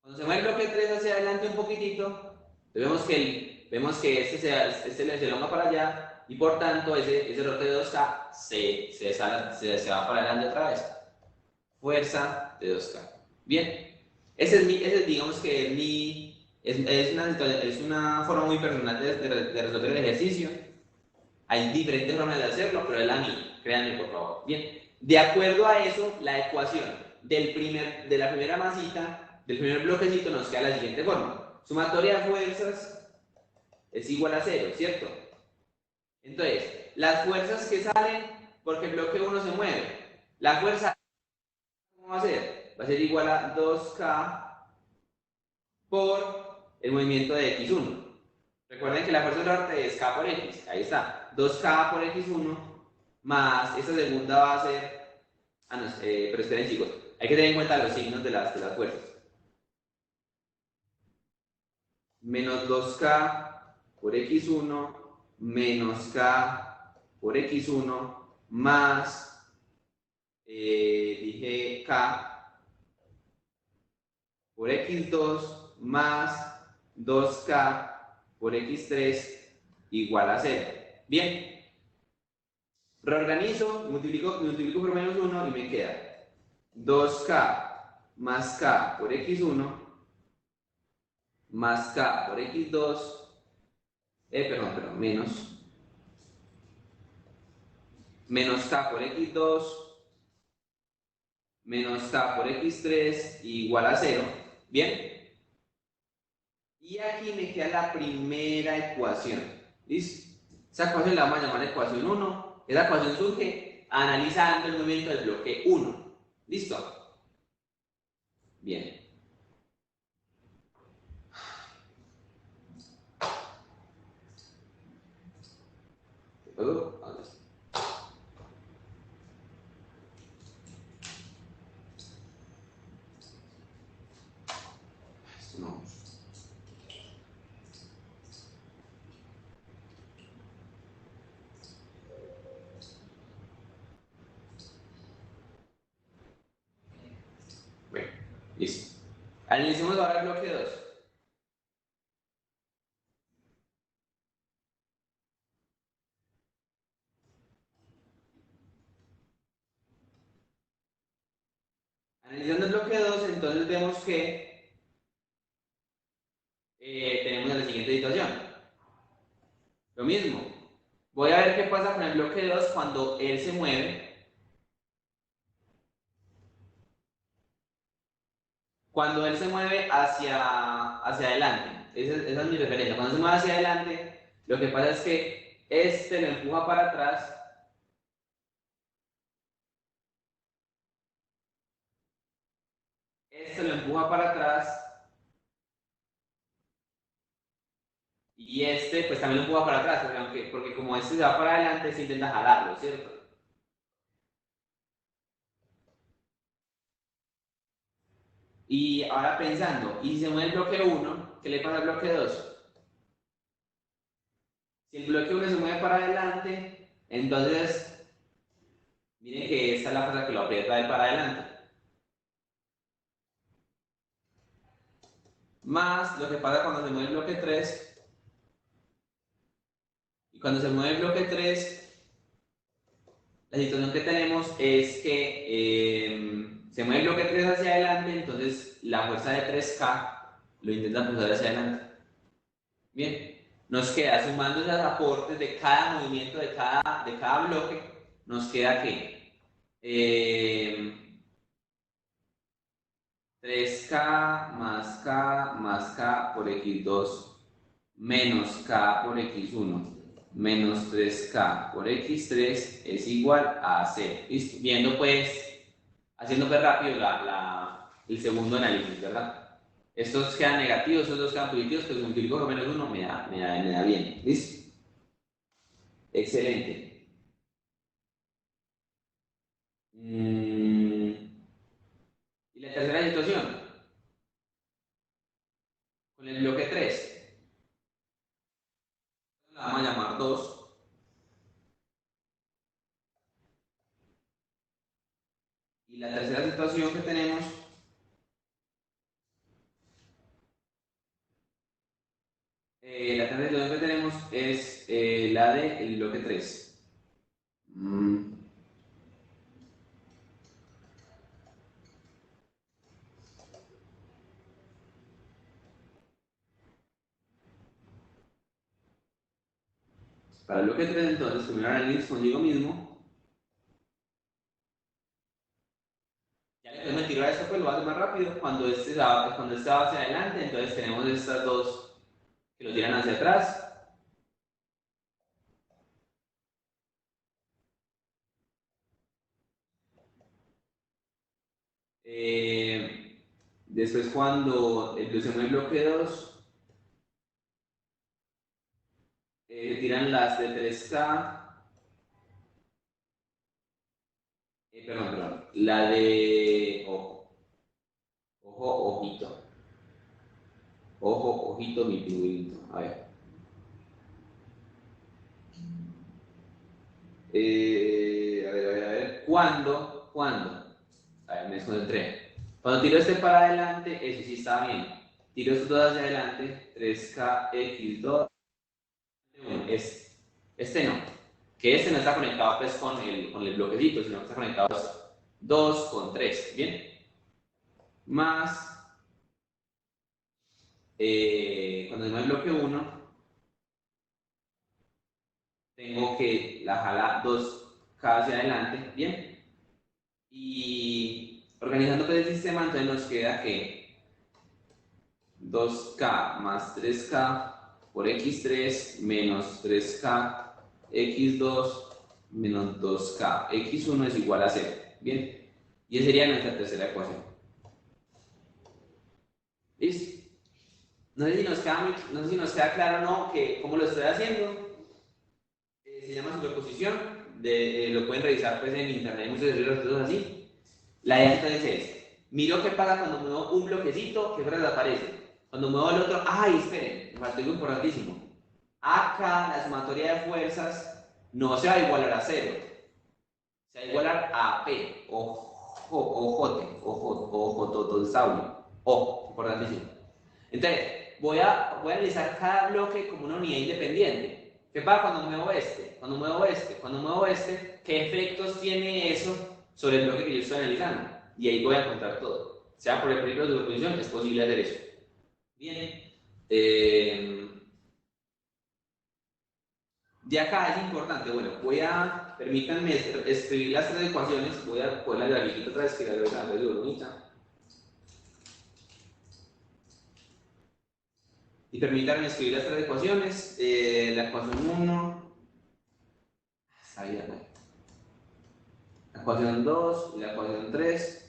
Cuando se mueve el bloque 3 hacia adelante un poquitito, vemos que este le elonga para allá y por tanto ese rote de 2K se va para adelante otra vez. Fuerza de 2K. Bien, digamos que es una forma muy personal de resolver el ejercicio. Hay diferentes formas de hacerlo, pero es la mía, créanme por favor. Bien, de acuerdo a eso, la ecuación de la primera masita del primer bloquecito nos queda la siguiente forma. Sumatoria de fuerzas es igual a 0, ¿cierto? Entonces, las fuerzas que salen porque el bloque 1 se mueve. La fuerza, ¿cómo va a ser? Va a ser igual a 2K por el movimiento de X1. Recuerden que la fuerza del norte es K por X. Ahí está. 2K por X1 más esta segunda va a ser... Ah, no, pero esperen chicos. Hay que tener en cuenta los signos de las fuerzas. Menos 2K por X1 menos K por X1 más, dije K por X2 más 2K por X3 igual a 0. Bien, reorganizo, multiplico por menos 1 y me queda 2K más K por X1 más K por X2, perdón, menos K por X2 menos K por X3 igual a 0. Bien. Y aquí me queda la primera ecuación. ¿Listo? Esa ecuación la vamos a llamar ecuación 1. Esa ecuación surge analizando el movimiento del bloque 1. ¿Listo? Bien. ¿Puedo? Esto no. Bueno, listo. Analicemos ahora el bloque 2. Analizando el bloque 2, entonces vemos que tenemos la siguiente situación. Lo mismo. Voy a ver qué pasa con el bloque 2 cuando él se mueve. Cuando él se mueve hacia adelante. Esa es mi referencia. Cuando se mueve hacia adelante, lo que pasa es que este lo empuja para atrás. Este lo empuja para atrás. Y este, pues también lo empuja para atrás. Porque como este se va para adelante, se intenta jalarlo, ¿cierto? Y ahora pensando, ¿y si se mueve el bloque 1? ¿Qué le pasa al bloque 2? Si el bloque 1 se mueve para adelante, entonces, miren que esta es la fuerza que lo aprieta él para adelante. Más lo que pasa cuando se mueve el bloque 3. Y cuando se mueve el bloque 3, la situación que tenemos es que se mueve el bloque 3 hacia adelante, entonces la fuerza de 3K lo intenta impulsar hacia adelante. Bien, nos queda sumando esos aportes de cada movimiento de cada bloque, nos queda que 3K más K por X2 menos K por X1 menos 3K por X3 es igual a 0. ¿Listo? Viendo pues, haciendo pues rápido el segundo análisis, ¿verdad? Estos quedan negativos, estos dos quedan positivos, pues multiplico por menos 1 me da bien. ¿Listo? Excelente. Y la tercera situación, con el bloque 3, la vamos a llamar 2. Y la tercera situación que tenemos la tercera situación que tenemos es la del bloque 3. Para el bloque 3, entonces, primero análisis conmigo mismo. Ya le entonces me tiro a esto, pues lo hace más rápido. Cuando este va hacia adelante, entonces tenemos estas dos que lo tiran hacia atrás. Después cuando usemos el bloque 2, tiran las de 3K, perdón, la de, ojito, ojito, mi pingüinito, a ver. A ver, ¿cuándo? A ver, me desconcentré. Cuando tiro este para adelante, ese sí está bien. Tiro estos dos hacia adelante, 3K, X2, este no. Que este no está conectado pues con el bloquecito, sino que está conectado 2 con 3, ¿bien? Más, cuando tengo el bloque 1, tengo que la jala 2K hacia adelante, ¿bien? Y organizando pues el sistema, entonces nos queda que 2K más 3K por X3 menos 3K X2 menos 2K X1 es igual a 0. Bien, y esa sería nuestra tercera ecuación. ¿Listo? No sé si nos queda claro o no que cómo lo estoy haciendo. Se llama superposición. Lo pueden revisar pues, en internet, hay muchos ejercicios así. La idea entonces es, miro qué pasa cuando muevo un bloquecito, qué fuerzas aparece. Cuando muevo el otro, ¡ay, esperen! Me faltó algo importantísimo. Acá la sumatoria de fuerzas no se va a igualar a 0, se va a igualar a P, importantísimo. Entonces, voy a analizar cada bloque como una unidad independiente. ¿Qué pasa cuando muevo este? Cuando muevo este, cuando muevo este, ¿qué efectos tiene eso sobre el bloque que yo estoy analizando? Y ahí voy a encontrar todo. Sea por el principio de superposición, es posible hacer eso. Bien. De acá es importante, bueno, permítanme escribir las tres ecuaciones, voy a poner la grafiquita otra vez que la verdad es bonita. Y permítanme escribir las tres ecuaciones, la ecuación 1, sabía, ¿no? La ecuación 2 y la ecuación 3.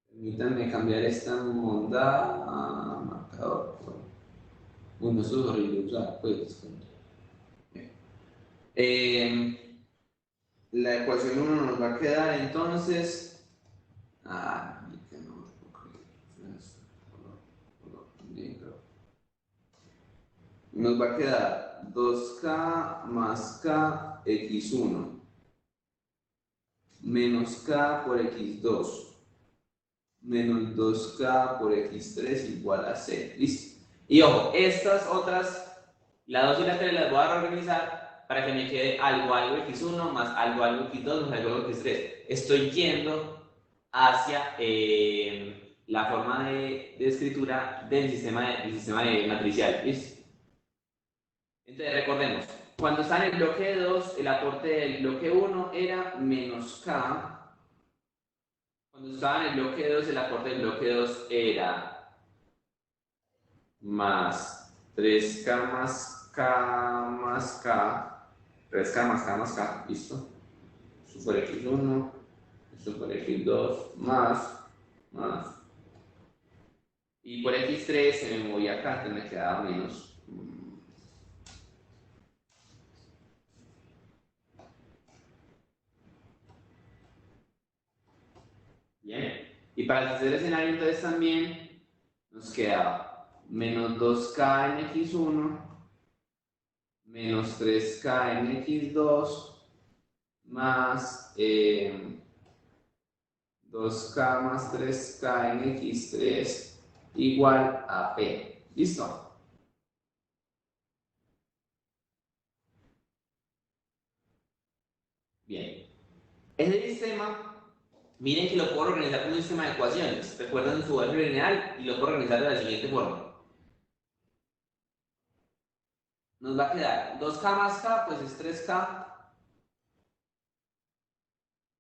Permítanme cambiar esta monda a marcador. Bueno, eso es horrible usar, pues. La ecuación 1 nos va a quedar entonces. Que no. Nos va a quedar 2K más K x1 menos K por x2 menos 2K por x3 igual a 0. Listo. Y ojo, estas otras, la 2 y la 3 las voy a reorganizar para que me quede algo x1 más algo x2 más algo x3. Estoy yendo hacia la forma de escritura del sistema de matricial. ¿Listo? Entonces recordemos, cuando está en el bloque 2, el aporte del bloque 1 era menos K. Cuando estaba en el bloque 2, el aporte del bloque 2 era más 3K más K más K, 3K más K más K, listo. Esto por X1, esto por X2, más. Y por X3 se me movía acá, entonces me quedaba menos. Bien. Y para el tercer escenario, entonces también nos queda menos 2K en X1, menos 3K en X2, más 2K más 3K en X3 igual a P. ¿Listo? Bien. Ese sistema, miren que lo puedo organizar como un sistema de ecuaciones. Recuerden su álgebra lineal y lo puedo organizar de la siguiente forma. Nos va a quedar 2K más K, pues es 3K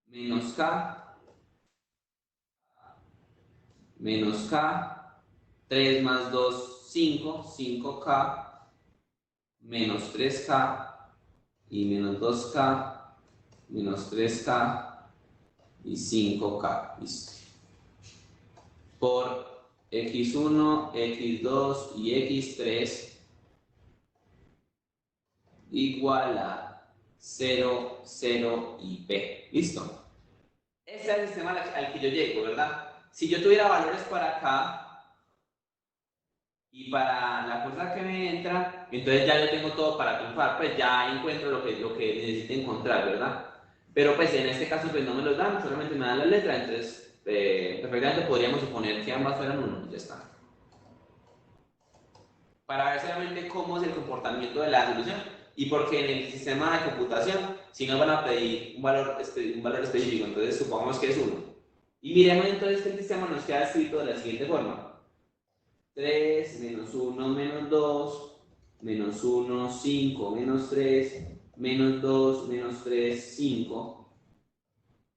menos K menos K, 3 más 2, 5, 5K, menos 3K, y menos 2K, menos 3K, y 5K, listo. Por X1, X2 y X3 igual a 0, 0 y P, listo. Este es el sistema al que yo llego, ¿verdad? Si yo tuviera valores para acá y para la fuerza que me entra, entonces ya yo tengo todo para triunfar, pues ya encuentro lo que necesito encontrar, ¿verdad? Pero pues en este caso pues no me los dan, solamente me dan la letra, entonces perfectamente podríamos suponer que ambas fueran 1, ya está. Para ver solamente cómo es el comportamiento de la solución y porque en el sistema de computación si nos van a pedir un valor específico, entonces supongamos que es 1. Y miremos entonces que el sistema nos queda escrito de la siguiente forma: 3, menos 1, menos 2, menos 1, 5, menos 3, menos 2, menos 3, 5,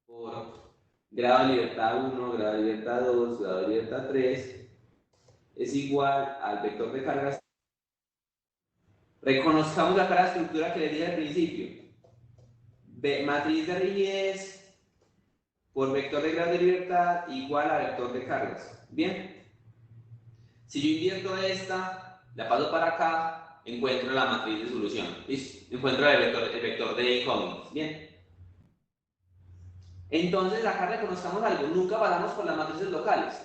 por grado de libertad 1, grado de libertad 2, grado de libertad 3, es igual al vector de cargas. Reconozcamos acá la estructura que les dije al principio. Matriz de rigidez por vector de grado de libertad igual a vector de cargas. Bien. Si yo invierto esta, la paso para acá, encuentro la matriz de solución. ¿Listo? Encuentro el vector de incógnitas. Bien. Entonces acá reconozcamos algo. Nunca pasamos por las matrices locales.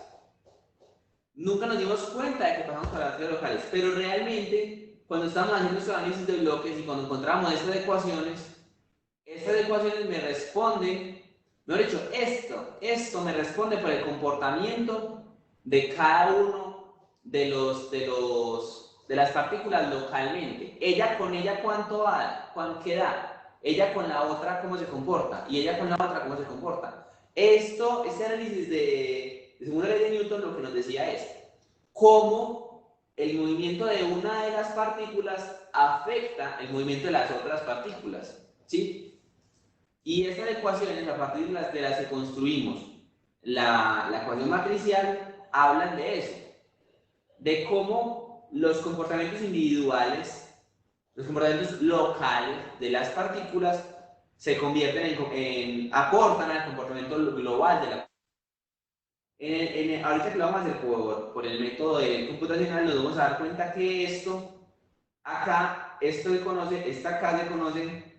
Nunca nos dimos cuenta de que pasamos por las matrices locales. Pero realmente, cuando estamos haciendo estos análisis de bloques y cuando encontramos estas ecuaciones me responden, mejor dicho, esto me responde por el comportamiento de cada uno de las partículas localmente. Ella con ella cuánto da, ella con la otra cómo se comporta y ella con la otra cómo se comporta. Este análisis de segunda ley de Newton lo que nos decía es cómo el movimiento de una de las partículas afecta el movimiento de las otras partículas, ¿sí? Y estas ecuaciones, a partir de las que construimos la ecuación matricial, hablan de eso, de cómo los comportamientos individuales, los comportamientos locales de las partículas se convierten aportan al comportamiento global de la. Ahorita que lo vamos a hacer por el método computacional, nos vamos a dar cuenta que esta acá se conoce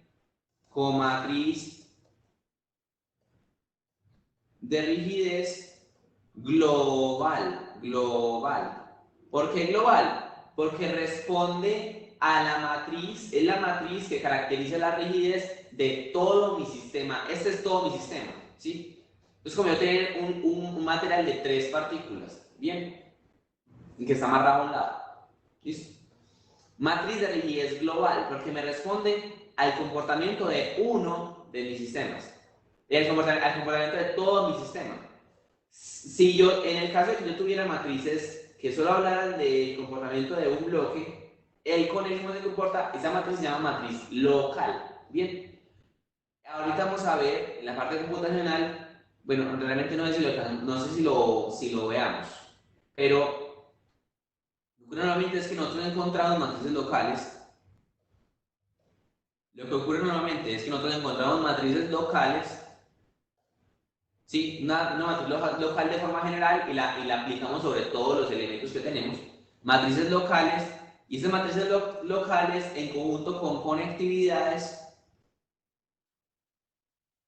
como matriz de rigidez global. ¿Por qué global? Porque responde a la matriz, es la matriz que caracteriza la rigidez de todo mi sistema. Este es todo mi sistema, ¿sí? Es como yo tener un material de 3 partículas, ¿bien? Y que está amarrado a un lado. ¿Listo? Matriz de rigidez global, porque me responde al comportamiento de uno de mis sistemas. Al comportamiento de todo mi sistema. Si yo, en el caso de que yo tuviera matrices que solo hablaran del comportamiento de un bloque, el con el cómo se comporta, esa matriz se llama matriz local. Bien. Ahorita vamos a ver en la parte computacional, bueno, realmente no sé si lo veamos, pero lo que normalmente es que nosotros encontramos matrices locales. Lo que ocurre normalmente es que nosotros encontramos matrices locales, ¿sí? Una matriz local de forma general y la aplicamos sobre todos los elementos que tenemos. Matrices locales, y esas matrices locales en conjunto con conectividades,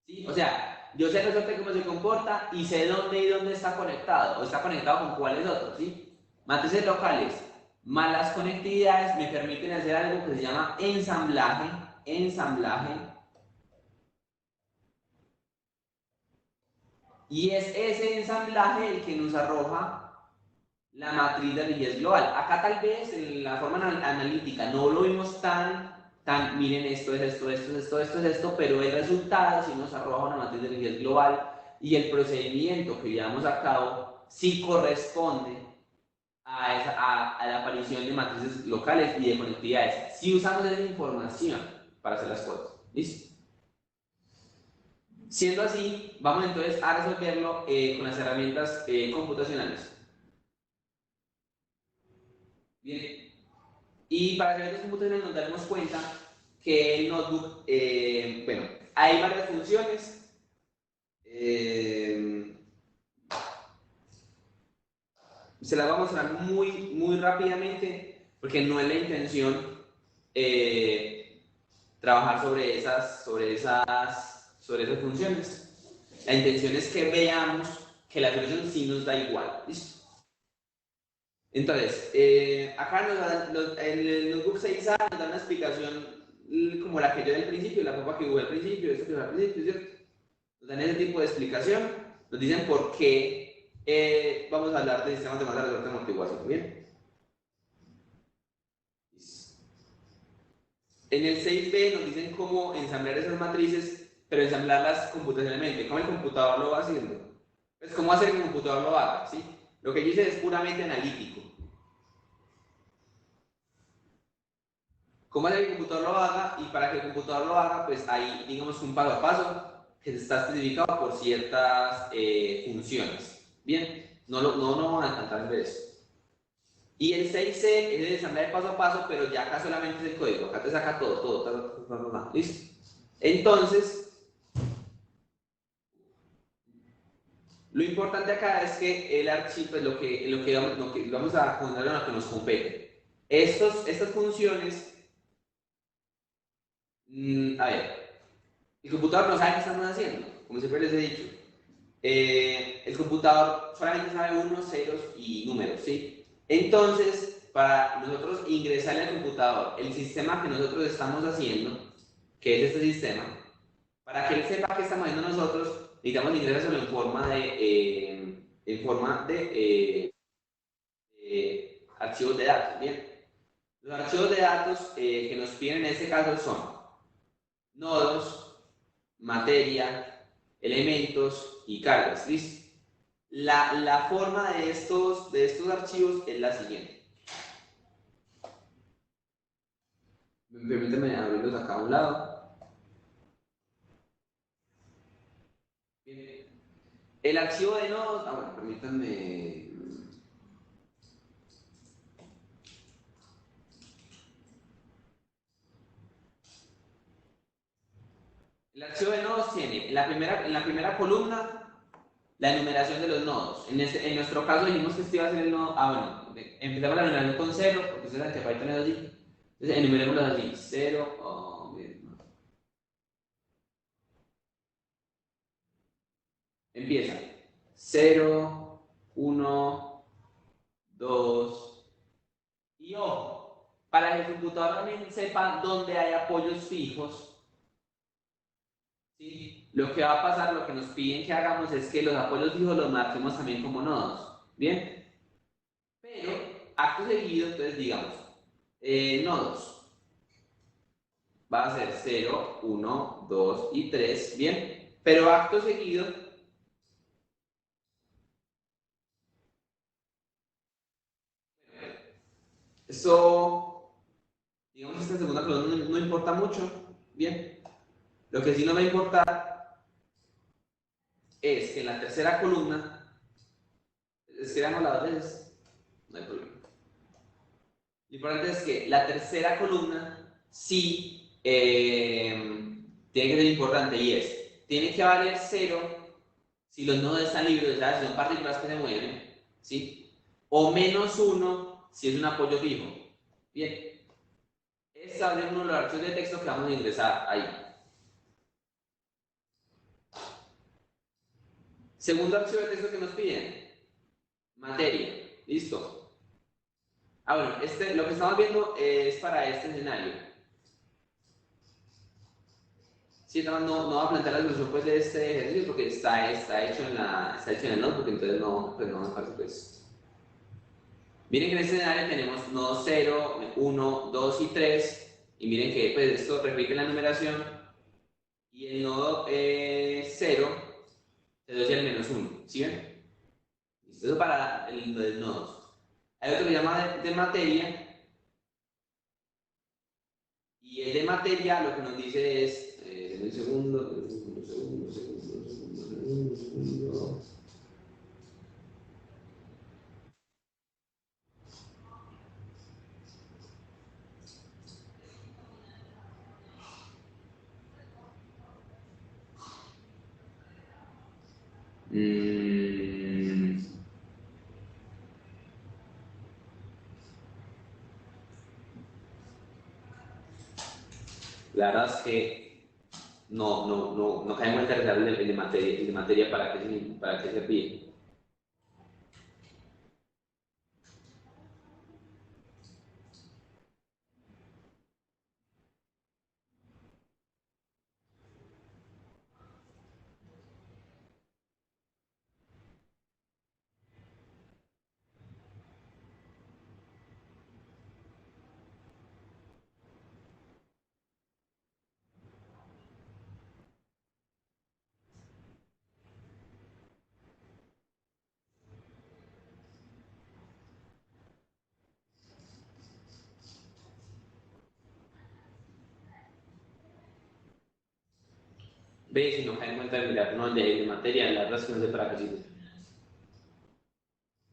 ¿sí? O sea, yo sé resorte cómo se comporta y sé dónde y dónde está conectado, o está conectado con cuáles otros, ¿sí? Matrices locales más las conectividades me permiten hacer algo que se llama ensamblaje, y es ese ensamblaje el que nos arroja la matriz de rigidez global. Acá tal vez en la forma analítica no lo vimos miren, esto es esto, pero el resultado sí nos arroja una matriz de rigidez global y el procedimiento que llevamos a cabo sí corresponde a la aparición de matrices locales y de conectividades. Si usamos esa información para hacer las cosas. ¿Listo? Siendo así, vamos entonces a resolverlo con las herramientas computacionales. Bien. Y para herramientas computacionales nos daremos cuenta que el notebook, bueno, hay varias funciones. Se las voy a mostrar muy rápidamente porque no es la intención trabajar sobre esas funciones. La intención es que veamos que la solución sí nos da igual. ¿Listo? Entonces, acá en el notebook 6A nos da una explicación como la que yo di al principio, la papa que hubo al principio, esto que hubo al principio, ¿cierto? Nos dan ese tipo de explicación, nos dicen por qué vamos a hablar de sistemas de masa de resorte amortiguación. Bien. En el 6B nos dicen cómo ensamblar esas matrices, pero ensamblarlas computacionalmente. ¿Cómo el computador lo va haciendo? Pues, ¿cómo hacer que el computador lo haga? ¿Sí? Lo que yo hice es puramente analítico. ¿Cómo hacer que el computador lo haga? Y para que el computador lo haga, pues hay, digamos, un paso a paso que está especificado por ciertas funciones. Bien, no van a cantar en vez. Y el 6C es el ensamblaje paso a paso, pero ya acá solamente es el código. Acá te saca todo. ¿Listo? Entonces, lo importante acá es que el archivo, pues lo que vamos a poner en lo que nos compete. Estas funciones, a ver, el computador no sabe qué estamos haciendo, como siempre les he dicho. El computador solamente sabe unos, ceros y números, ¿sí? Entonces, para nosotros ingresarle al computador el sistema que nosotros estamos haciendo, que es este sistema, para que él sepa qué estamos haciendo nosotros, necesitamos ingresarlo en forma de archivos de datos. Bien, los archivos de datos que nos piden en este caso son nodos, materia, elementos y cargas. ¿Listo? La forma de estos archivos es la siguiente. Permítanme abrirlos acá a un lado. Bien. El archivo de nodos, bueno, permítanme. El archivo de nodos tiene en la primera columna la enumeración de los nodos. En nuestro caso dijimos que este iba a ser el nodo. Bueno, empezamos la enumeración con 0, porque ustedes saben que Python es así. Entonces enumerémoslo así: 0, empieza 0, 1, 2, y ojo, para que el computador también sepa dónde hay apoyos fijos, ¿sí? Lo que va a pasar, lo que nos piden que hagamos es que los apoyos fijos los marquemos también como nodos. ¿Bien? Pero, acto seguido, entonces digamos, nodos. Va a ser 0, 1, 2 y 3, ¿bien? Pero acto seguido, eso, digamos, esta segunda columna no importa mucho, ¿bien? Lo que sí no va a importar es que en la tercera columna, escribamos las dos veces, no hay problema. Lo importante es que la tercera columna sí tiene que ser importante y es, tiene que valer 0 si los nodos están libres, ¿sabes? Si son partículas que se mueven, ¿sí? O menos 1 si es un apoyo fijo. Bien, este va a ser uno de los archivos de texto que vamos a ingresar ahí. Segundo archivo de texto que nos piden, materia, listo. Bueno, lo que estamos viendo es para este escenario. Sí, no va a plantear la solución pues, de este ejercicio porque está hecho en el notebook, entonces pues no me parece pues. Miren que en este escenario tenemos nodos 0, 1, 2 y 3, y miren que pues, esto repite la numeración, y el nodo 0 se asocia al menos 1, ¿sí ven? Eso para los nodos. Hay otro que se llama de materia, y el de materia lo que nos dice es, un segundo, Mm, la verdad es que no cae muy claro el de materia para qué servía. Ve, si no cae en cuenta de mirar, no, el de materia, la verdad es que no sé para qué sirve.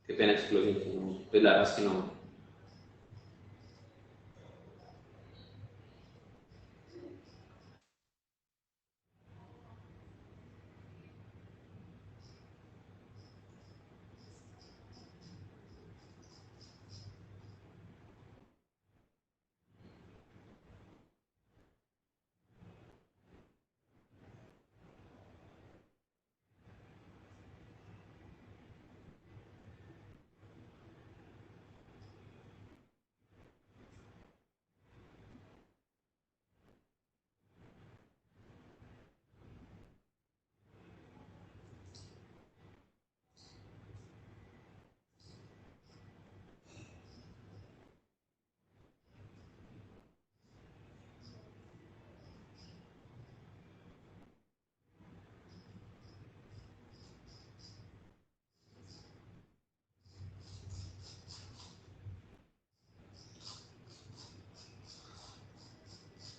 Qué pena explosión, no, pues la verdad es que no.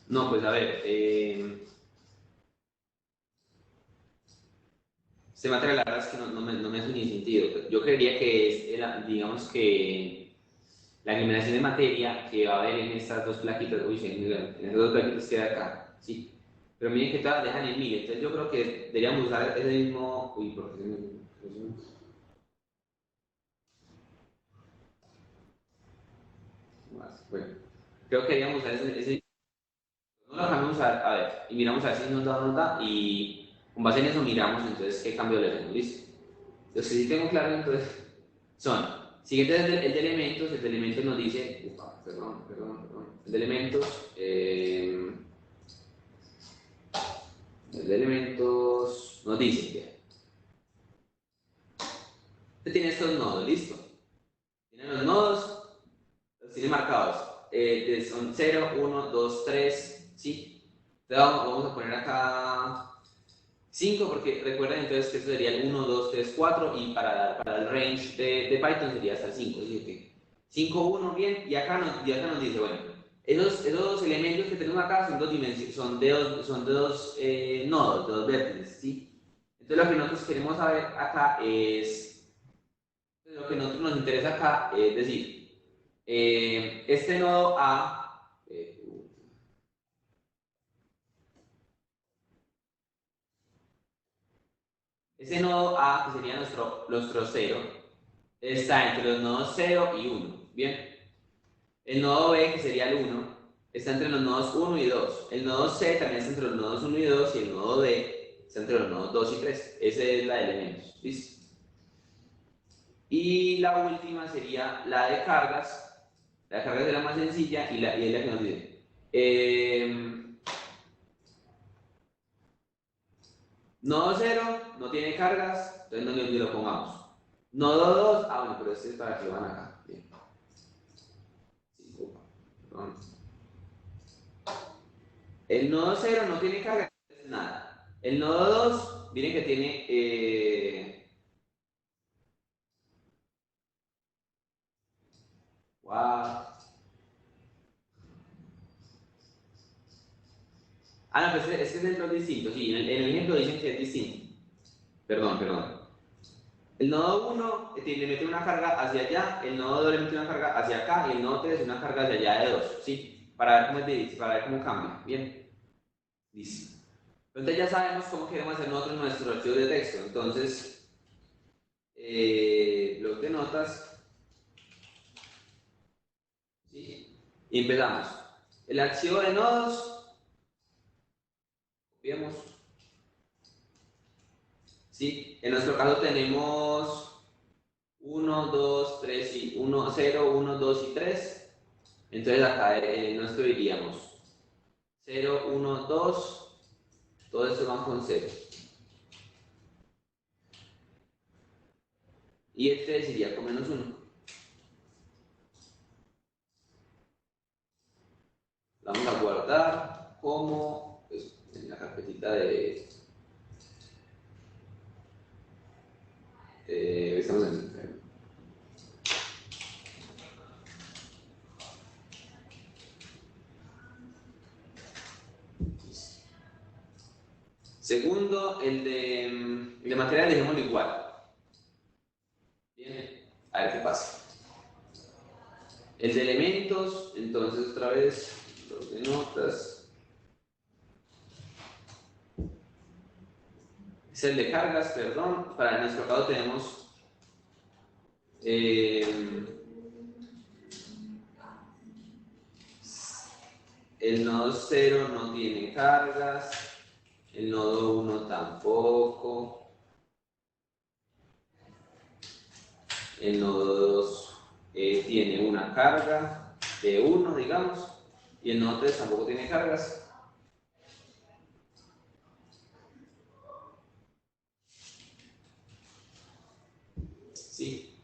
No, pues a ver, este material la verdad es que no me hace ni sentido. Yo creería que digamos que la eliminación de materia que va a haber en estas dos plaquitas, uy, en esas dos plaquitas que hay acá, sí. Pero miren que todas dejan en 1000, entonces yo creo que deberíamos usar ese mismo, uy, porque bueno, creo que deberíamos usar no lo cambiamos a ver, y miramos a ver si nos da o no da, y con base en eso miramos entonces qué cambio le hacemos, listo. Los que sí tengo claro entonces son, siguiente es el de elementos, el de elementos nos dice, perdón, el de elementos, el de elementos nos dice, bien, usted tiene estos nodos, listo, tiene los nodos, los tiene marcados, son 0, 1, 2, 3, ¿sí? Entonces vamos a poner acá 5 porque recuerden entonces que esto sería el 1, 2, 3, 4 y para el range de Python sería hasta el 5. Es decir, que 5, 1, bien, y acá nos dice, bueno, esos elementos que tenemos acá son dos dimensiones, son de dos nodos, de dos vértices, ¿sí? Entonces lo que nosotros queremos saber acá es, lo que nosotros nos interesa acá es decir, este nodo A, ese nodo A, que sería nuestro 0, está entre los nodos 0 y 1. Bien, el nodo B, que sería el 1, está entre los nodos 1 y 2. El nodo C también está entre los nodos 1 y 2 y el nodo D está entre los nodos 2 y 3. Esa es la de elementos. ¿Listo? Y la última sería la de cargas. La de cargas es la más sencilla y es la que nos dice. Nodo 0 no tiene cargas, entonces no ni lo pongamos. Nodo 2, bueno, pero este es para que lo van acá. Bien. Sí, perdón. El nodo 0 no tiene carga, entonces nada. El nodo 2, miren que tiene. Wow. No, pues es que el ejemplo es distinto. Sí, en el ejemplo dicen que es distinto. Perdón. El nodo 1 le mete una carga hacia allá, el nodo 2 le mete una carga hacia acá y el nodo 3 una carga hacia allá de 2. ¿Sí? Para ver cómo, para ver cómo cambia. Bien. Listo. Entonces ya sabemos cómo queremos hacer nosotros nuestros archivos de texto. Entonces, bloc de notas, ¿sí? Y empezamos. El archivo de nodos, copiamos, ¿sí? En nuestro caso tenemos 1, 2, 3 y 1, 0, 1, 2 y 3. Entonces acá en nuestro diríamos 0, 1, 2, todo esto va con 0. Y este sería con menos 1. Lo vamos a guardar como pues, en la carpetita de... estamos en... Segundo, el de material dejémoslo igual. Bien, a ver qué pasa. El de elementos, entonces otra vez, los de notas. Es el de cargas, perdón. Para nuestro caso tenemos eh, el nodo 0 no tiene cargas, el nodo 1 tampoco, el nodo 2 tiene una carga de 1, digamos, y el nodo 3 tampoco tiene cargas. Sí.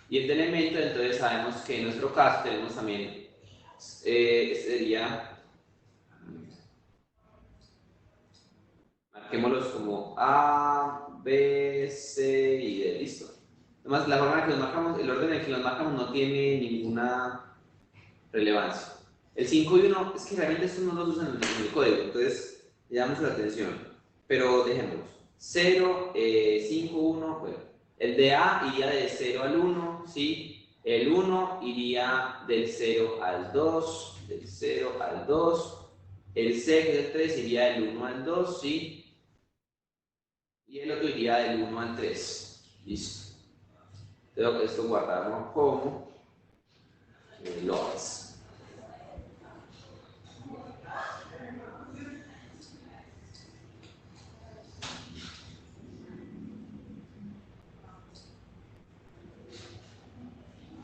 Y el de elemento, entonces sabemos que en nuestro caso tenemos también, sería, marquémoslos como A, B, C y D, listo. Además, la forma en la que los marcamos, el orden en el que los marcamos no tiene ninguna relevancia. El 5 y 1, es que realmente estos no los usan en el código, entonces llamamos la atención. Pero dejémoslos. 0, 5, 1, bueno. El de A iría de 0 al 1, ¿sí? El 1 iría del 0 al 2, del 0 al 2. El C, que es el 3, iría del 1 al 2, ¿sí? Y el otro iría del 1 al 3. Listo. Tengo que esto guardarlo como logs.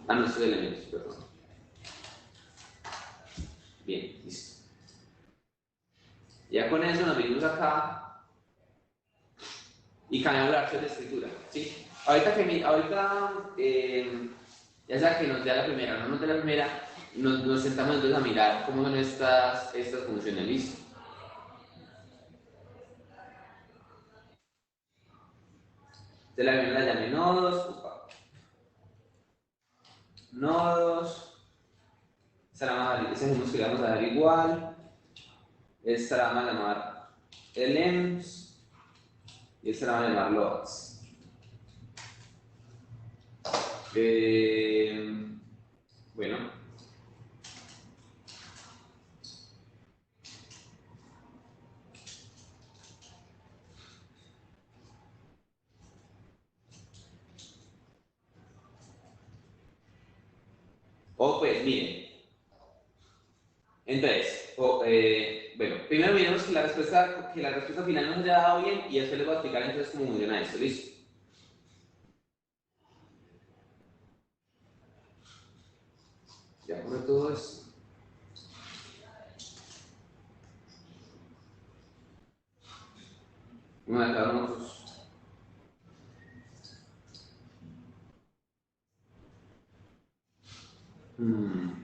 A nuestros elementos, perdón. Bien, listo. Ya con eso nos venimos acá y cambiamos la acción de escritura, ¿sí? Ya sea que nos dé la primera o no nos dé la primera, nos sentamos entonces a mirar cómo son estas funciones, ¿listo? De la primera la llamé nodos, nodos, esa dijimos que le vamos a dar igual, esta la vamos a llamar elems y esta la vamos a llamar loads. Bueno. O pues miren, entonces, bueno, primero miremos que la respuesta final nos haya dado bien y después les voy a explicar entonces cómo funciona esto, ¿listo? Ya ocurre todo esto. Bueno, acá nosotros. Hmm.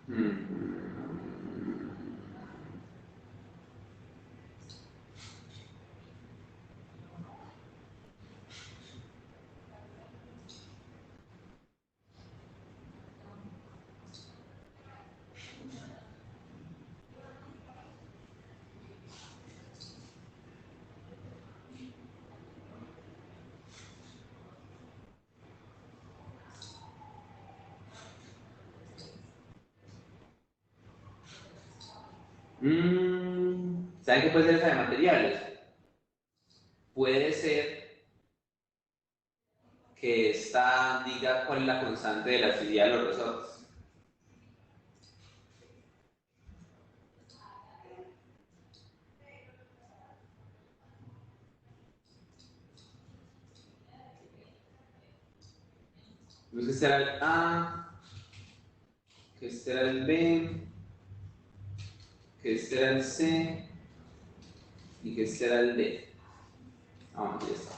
Hmm. ¿Saben qué puede ser esa de materiales? Puede ser que esta diga cuál es la constante de la actividad de los resortes. Entonces, este era el A, que este era el B, que este era el C y que este era el D. Ah, bueno, ya está.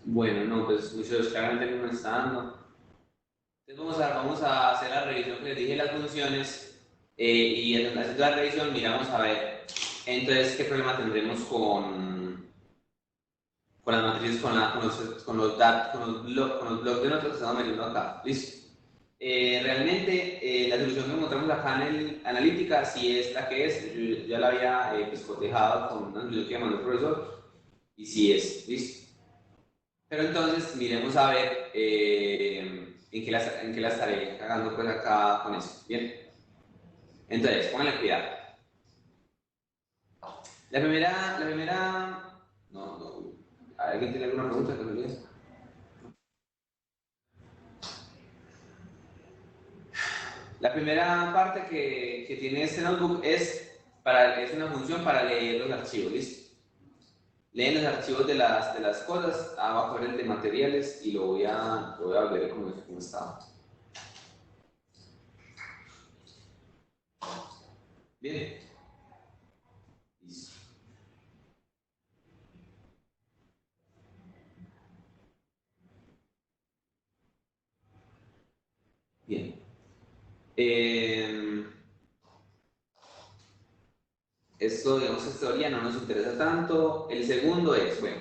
Bueno, no, pues muchos claramente no me está dando. Entonces vamos a hacer la revisión que les dije de las funciones y haciendo la revisión miramos a ver entonces qué problema tendremos con las matrices, con los bloques de notas que estamos metiendo acá. Listo. Realmente la solución que encontramos acá en el analítica sí es la que es. Yo ya la había pues, cotejado con una solución que mandó el profesor y sí es. Listo. Pero entonces miremos a ver en qué la estaré cagando pues acá con eso. Bien. Entonces, pónganle cuidado. No, no. ¿Alguien tiene alguna pregunta que me diga? La primera parte que tiene este notebook es una función para leer los archivos, ¿listo? Leen los archivos de las cosas, abajo el de materiales y lo voy a volver como estaba. Bien, listo. Bien. Eh, Esto, digamos, esta teoría no nos interesa tanto. El segundo es, bueno,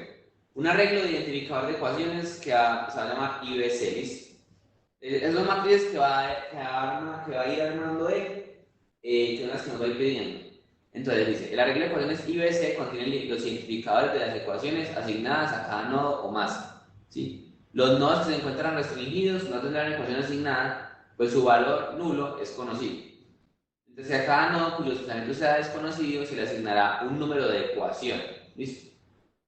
un arreglo de identificador de ecuaciones que se va a llamar IBC, ¿listo? Es las matrices que va a ir armando él, que son las que nos va a ir pidiendo. Entonces dice, el arreglo de ecuaciones IBC contiene los identificadores de las ecuaciones asignadas a cada nodo o masa, ¿sí? Los nodos que se encuentran restringidos no tendrán ecuación asignada, pues su valor nulo es conocido. Entonces, a cada nodo cuyo tratamiento sea desconocido se le asignará un número de ecuación. ¿Listo?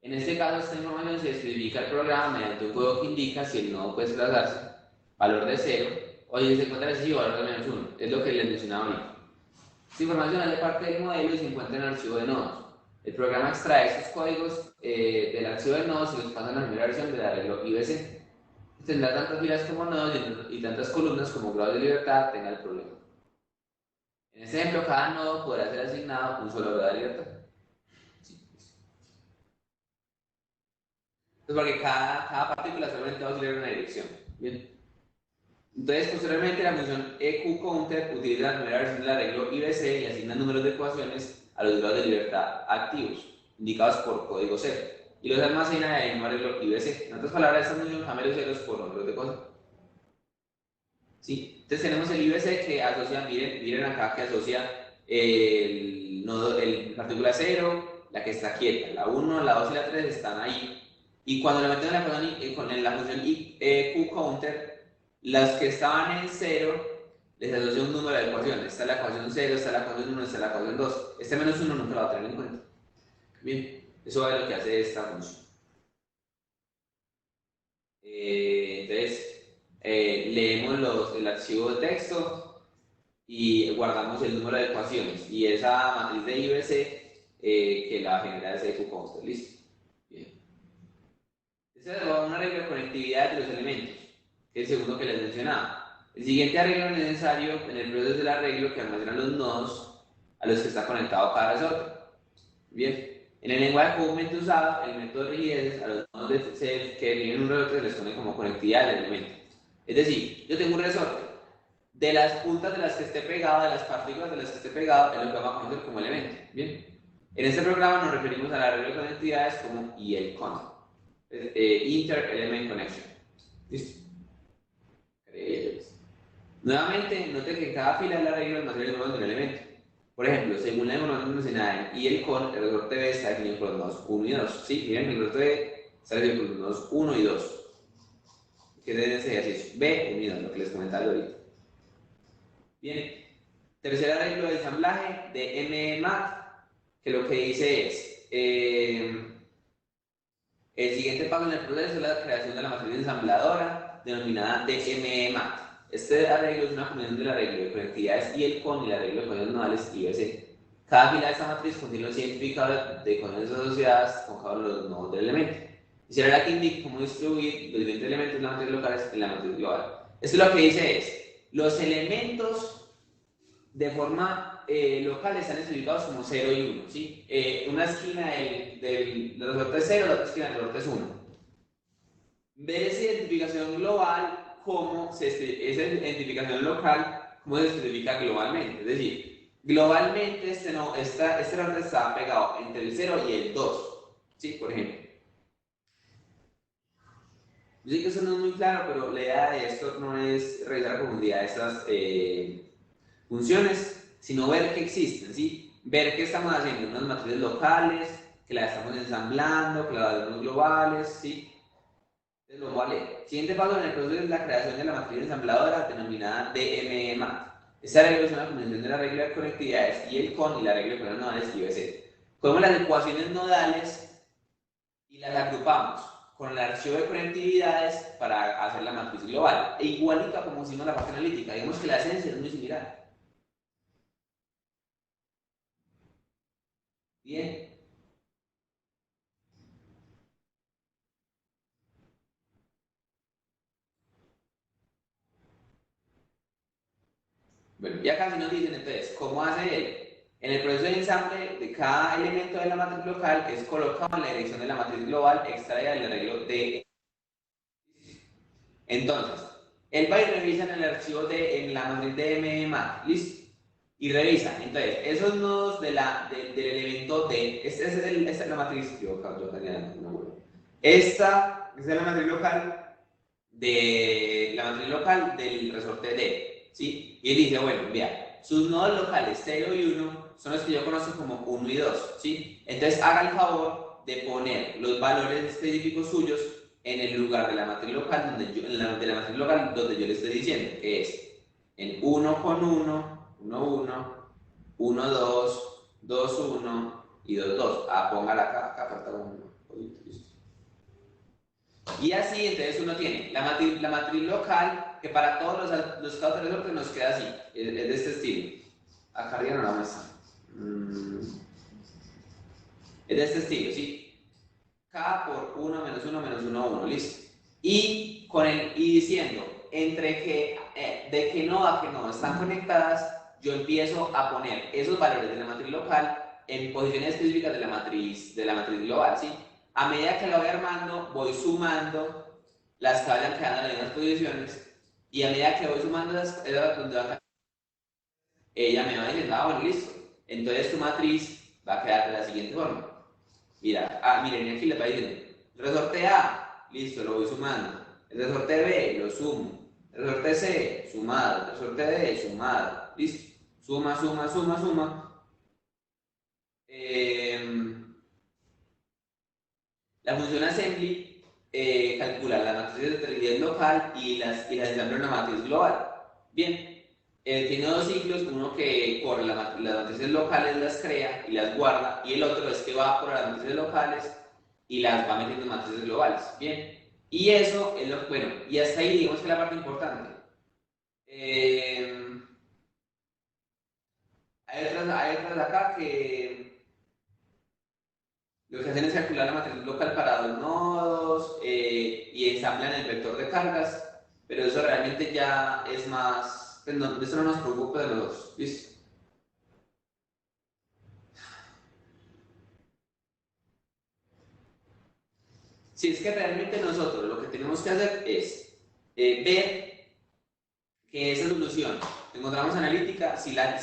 En este caso, esta información se especifica el programa mediante un código que indica si el nodo puede desplazarse, valor de 0, o si se encuentra excesivo, valor de -1. Es lo que les mencionaba ahorita. Esta información hace parte del modelo y se encuentra en el archivo de nodos. El programa extrae estos códigos del archivo de nodos y los pasa en la primera versión del arreglo IBC. Tendrá tantas filas como nodos y tantas columnas como grados de libertad tenga el problema. En este ejemplo, cada nodo podrá ser asignado un solo grado de libertad. Sí. Entonces, porque cada partícula solamente va a auxiliar una dirección. Bien. Entonces, posteriormente, la función EQCounter utiliza la primera versión del arreglo IBC y asigna números de ecuaciones a los grados de libertad activos, indicados por código C, y los almacena en un arreglo IBC. En otras palabras, esta función cambia los ceros por números de cosas. ¿Sí? Entonces, tenemos el IBC que asocia, miren acá, que asocia el partícula 0, la que está quieta, la 1, la 2 y la 3 están ahí. Y cuando le meten en la función QCounter, las que estaban en 0 les asocia un número de ecuaciones. Está la ecuación 0, está la ecuación 1, está la ecuación 2. Este -1 nunca lo va a tener en cuenta. Bien, eso es lo que hace esta función. Entonces, leemos el archivo de texto y guardamos el número de ecuaciones y esa matriz de IBC que la genera ese QCounter. ¿Listo? Bien. Este es un arreglo de conectividad de los elementos, que es el segundo que les mencionaba. El siguiente arreglo necesario en el proceso es el arreglo que almacena los nodos a los que está conectado cada resorte. Bien, en el lenguaje comúnmente usado, el método de rigideces a los nodos de self que definen un resorte se les pone como conectividad del elemento. Es decir, yo tengo un resorte, de las puntas de las que esté pegado, de las partículas de las que esté pegado, es lo que vamos a conocer como elemento. Bien, en este programa nos referimos al arreglo de conectividades como IELCON, Inter Element Connection. ¿Listo? Nuevamente, note que en cada fila del arreglo almacena el número del elemento. Por ejemplo, según la información almacenada en IELCON, el resorte B está definido por los nodos 1 y 2. ¿Sí? Miren, el resorte B está definido por los nodos 1 y 2. ¿Qué es ese ejercicio? B, 1 y 2, lo que les comentaba ahorita. Bien. Tercer arreglo de ensamblaje de MMAT, que lo que dice es, el siguiente paso en el proceso es la creación de la matriz ensambladora, denominada DMMAT. Este arreglo es una combinación del arreglo de conectividades IELCON y el arreglo de conexiones nodales IBC. Cada fila de esta matriz contiene los identificadores de conexiones asociadas con cada uno de los nodos del elemento. Y será la que indica cómo distribuir los diferentes elementos de la matriz locales en la matriz global. Esto lo que dice es, los elementos de forma local están especificados como 0 y 1, ¿sí? Una esquina del resorte es 0, la otra esquina del resorte es 1. Ver esa identificación global, esa identificación local, cómo se especifica globalmente. Es decir, globalmente este resorte está pegado entre el 0 y el 2, ¿sí? Por ejemplo. Yo sé que eso no es muy claro, pero la idea de esto no es revisar a profundidad estas funciones, sino ver que existen, ¿sí? Ver que estamos haciendo unas matrices locales, que las estamos ensamblando, que las hacemos globales, ¿sí? Entonces lo voy a leer. Siguiente paso en el proceso es la creación de la matriz ensambladora denominada DMMAT. Este arreglo es una combinación de la regla de conectividades IELCON y la regla de conexiones nodales IBC. Cogemos las ecuaciones nodales y las agrupamos con el archivo de conectividades para hacer la matriz global. E igualita como hicimos la parte analítica, digamos que la esencia es muy similar. Bien. Bueno, ya casi nos dicen entonces, ¿cómo hace él? En el proceso de ensamble de cada elemento de la matriz local es colocado en la dirección de la matriz global extraída del arreglo de. Entonces, él va y revisa en el archivo en la matriz de MMAT, ¿listo? Y revisa, entonces, esos nodos del elemento D, esta es la matriz, yo tenía una hueva. Esta es la matriz local del resorte D, ¿sí? Y él dice, bueno, vea, sus nodos locales 0 y 1 son los que yo conozco como 1 y 2, ¿sí? Entonces haga el favor de poner los valores específicos suyos en el lugar de la matriz local de la matriz local donde yo le estoy diciendo, que es en 1 con 1, 1, 1, 1, 2, 2, 1 y 2, 2. Ah, póngala acá falta 1. Y así, entonces uno tiene la matriz local, que para todos los casos de resorte nos queda así, es de este estilo. Acá arriba no la muestra. Es de este estilo, ¿sí? K por 1 menos 1 menos 1, 1, listo. Y diciendo de qué nodo a qué nodo están conectadas, yo empiezo a poner esos valores de la matriz local en posiciones específicas de la matriz global, ¿sí? A medida que la voy armando, voy sumando las que vayan quedando en las mismas posiciones, y a medida que voy sumando ella me va diciendo, ah, bueno, listo. Entonces tu matriz va a quedar de la siguiente forma. Mira, miren, aquí le va diciendo, resorte A, listo, lo voy sumando. El resorte B, lo sumo. El resorte C, sumado. El resorte D, sumado. Listo. Suma, suma, suma, suma. La función assembly calcula la matriz de rigidez local y las ensambla en una matriz global. Bien, tiene dos ciclos, uno que por las matrices locales las crea y las guarda, y el otro es que va por las matrices locales y las va metiendo en matrices globales. Bien, y eso es lo bueno, y hasta ahí digamos que es la parte importante. Hay otras acá que lo que hacen es calcular la matriz local para dos nodos y ensamblan el vector de cargas. pero eso realmente ya es más, pues no, eso no nos preocupa de los, ¿listo? Si es que realmente nosotros lo que tenemos que hacer es ver que esa solución encontramos analítica, si la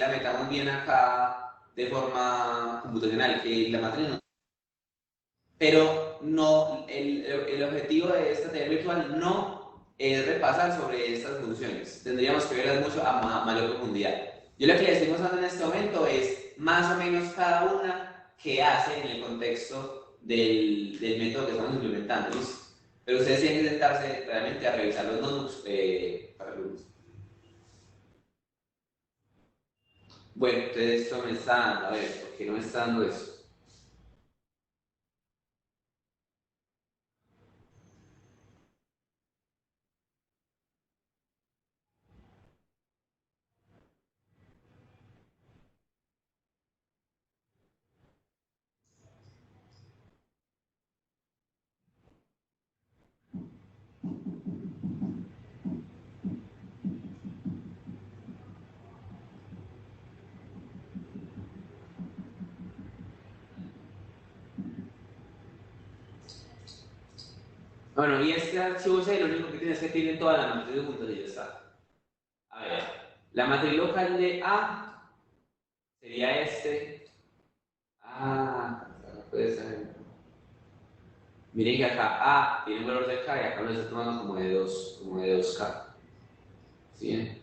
metamos bien acá de forma computacional, que la matriz no. Pero no, el objetivo de esta teoría virtual no es repasar sobre estas funciones. Tendríamos que verlas mucho a mayor profundidad. Yo lo que le estoy mostrando en este momento es más o menos cada una que hace en el contexto del método que estamos implementando. ¿Listo? Pero ustedes tienen que sentarse realmente a revisar los notebooks para alumnos. Bueno, entonces esto me está dando, a ver, ¿por qué no me está dando eso? Bueno, y este archivo C lo único que tiene es que tiene toda la matriz juntas y ya está. A ver, la matriz local de A sería este. Ah, no puede ser. Miren que acá A tiene un valor de K y acá lo está tomando como de 2K. ¿Sí?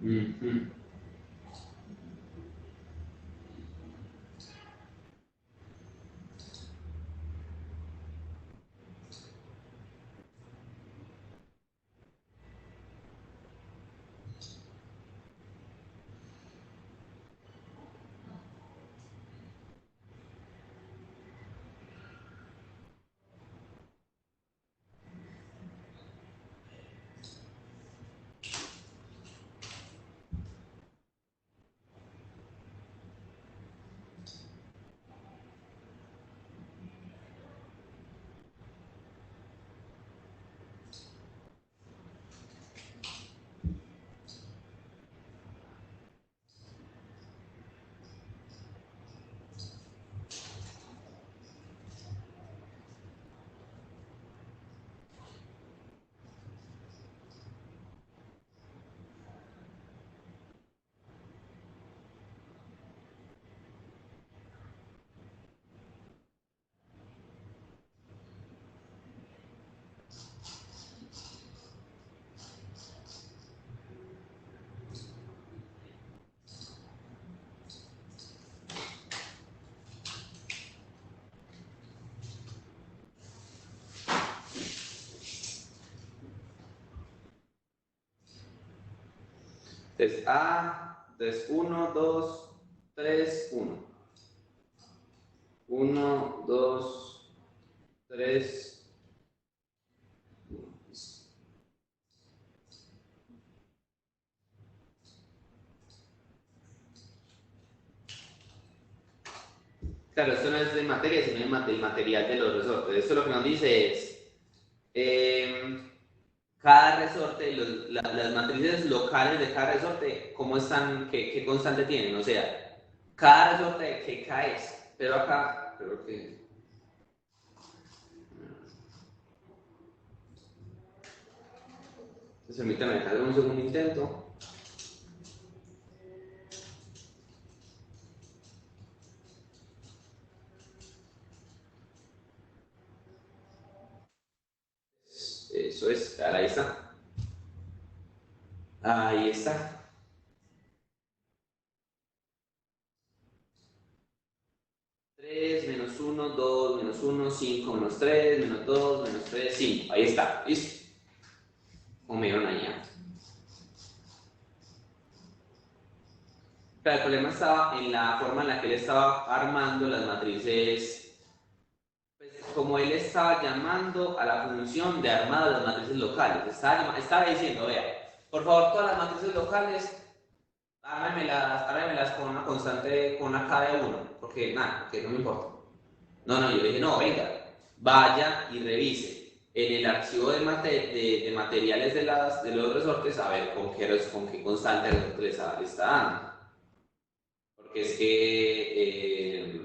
Ujú. Entonces A, entonces 1, 2, 3, 1. 1, 2, 3. Claro, esto no es de materia, sino del material de los resortes. Esto lo que nos dice es, cada resorte, las matrices locales de cada resorte, cómo están, qué constante tienen. O sea, cada resorte qué K es. Pero acá, creo que... Permítanme dejar un segundo intento. Eso es, ahí está. Ahí está. 3, menos 1, 2, menos 1, 5, menos 3, menos 2, menos 3, 5. Ahí está, ¿listo? Como me vieron allá. Pero el problema estaba en la forma en la que él estaba armando las matrices. Pues como él estaba llamando a la función de armada de las matrices locales. Estaba diciendo, vea, por favor, todas las matrices locales, ármemelas con una constante, con una K de 1. Porque nada, que no me importa. No, yo dije, no, venga, vaya y revise en el archivo de materiales de los resortes a ver con qué constante el resorte le está dando. Porque es que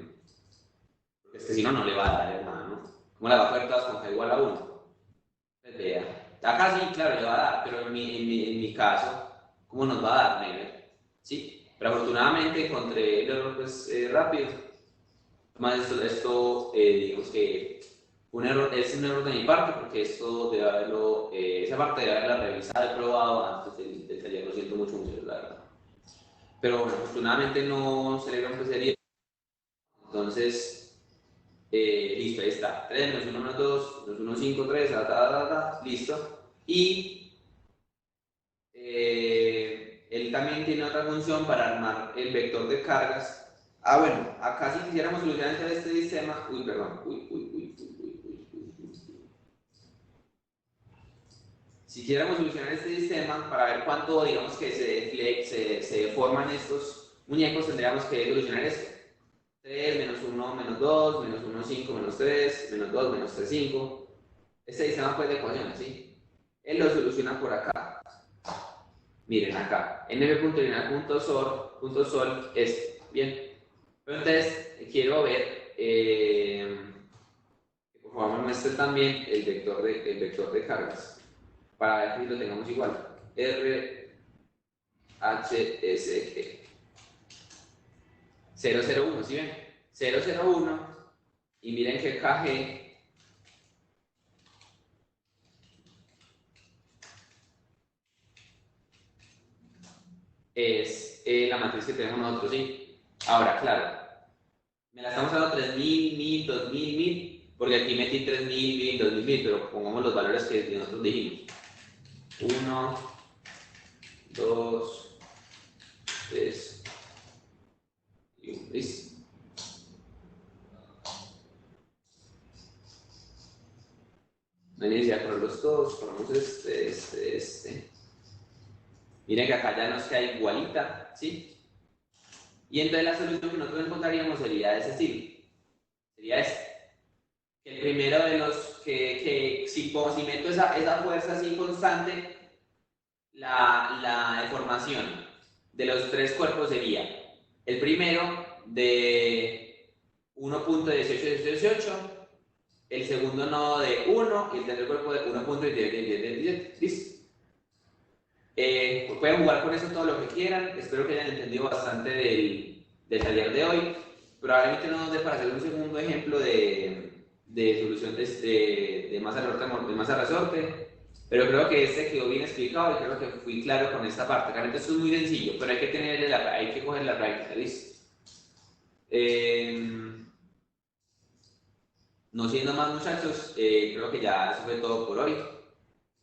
si no, no le va a dar, hermano. ¿Cómo le va a poner todas con K igual a 1? Pues vea. Acá sí, claro, le va a dar, pero en mi caso, ¿cómo nos va a dar, Never? Sí, pero afortunadamente encontré el error pues, rápido. Además, digamos que es un error de mi parte, porque esto debe haberlo, esa parte debe haberla revisado y probado antes del taller. Lo siento mucho, la verdad. Pero bueno, afortunadamente no se le rompe serie. Entonces, listo, ahí está. 3 menos 1 menos 2 menos 1, 5, 3, listo. Y él también tiene otra función para armar el vector de cargas. Ah, bueno, acá si quisiéramos solucionar este sistema, si quisiéramos solucionar este sistema para ver cuánto, digamos que se deforman estos muñecos, tendríamos que solucionar esto. 3, menos 1, menos 2, menos 1, 5, menos 3, menos 2, menos 3, 5. Este sistema pues de ecuaciones, ¿sí? Él lo soluciona por acá. Miren acá, nb.lineal.sol, este, bien. Pero entonces, quiero ver, que por favor me muestre también el vector de cargas, para ver si lo tengamos igual. RHSG 001, ¿sí ven? 001, y miren que KG es la matriz que tenemos nosotros, ¿sí? Ahora, claro, me la estamos dando 3000, 1000, 2000, 1000, porque aquí metí 3000, 1000, 2000, 1000, pero pongamos los valores que nosotros dijimos. 1, 2, 3 y 1. ¿Listo? No hay necesidad de ponerlos todos, ponemos este. Miren que acá ya nos queda igualita, ¿sí? Y entonces la solución que nosotros encontraríamos sería de ese estilo. Sería este. Que el primero de los que si meto esa fuerza así constante, la deformación de los tres cuerpos sería el primero de 1.1818, el segundo nodo de 1 y el tercer cuerpo de 1.17. ¿Listo? Pueden jugar con eso todo lo que quieran. Espero que hayan entendido bastante del taller de hoy. Probablemente no nos dé para hacer un segundo ejemplo de solución de masa resorte, pero creo que este quedó bien explicado y creo que fui claro con esta parte. Realmente esto es muy sencillo, pero hay que coger la práctica, ¿listo? No siendo más, muchachos, creo que ya eso fue todo por hoy.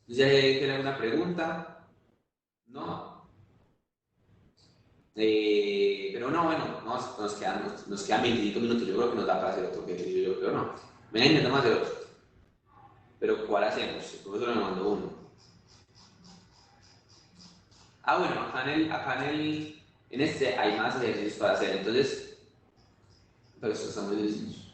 ¿Ustedes tienen alguna pregunta? ¿No? Pero no, bueno, nos quedan 25 minutos. Yo creo que nos da para hacer otro. Yo creo no. Venga, intentamos hacer otro. Pero ¿cuál hacemos? El profesor me mandó uno. Ah, bueno, en este hay más ejercicios para hacer. Entonces, pero esto está muy sencillo.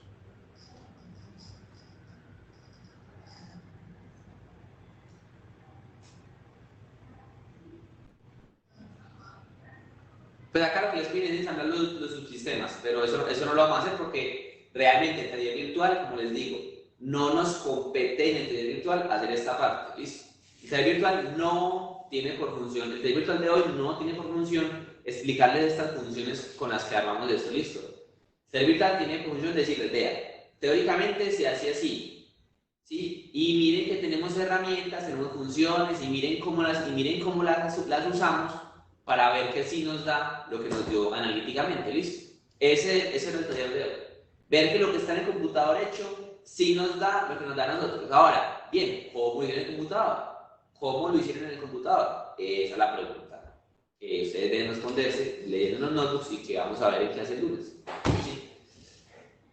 Pues acá lo que les piden es ensamblar los subsistemas, pero eso no lo vamos a hacer porque realmente en taller virtual, como les digo, no nos compete en el taller virtual hacer esta parte, ¿listo? El taller virtual no tiene por función, el taller virtual de hoy no tiene por función explicarles estas funciones con las que armamos esto, ¿listo? El taller virtual tiene por función decirles, vean, teóricamente se hace así, ¿sí? Y miren que tenemos herramientas, tenemos funciones, y miren cómo las usamos para ver que sí nos da lo que nos dio analíticamente, ¿listo? Ese es el taller de hoy. ver que lo que está en el computador hecho sí nos da lo que nos da a nosotros. Ahora, bien, ¿cómo lo hicieron en el computador? ¿Cómo lo hicieron en el computador? Esa es la pregunta que ustedes deben responderse leyendo los notebooks y que vamos a ver en clase el lunes. ¿Sí?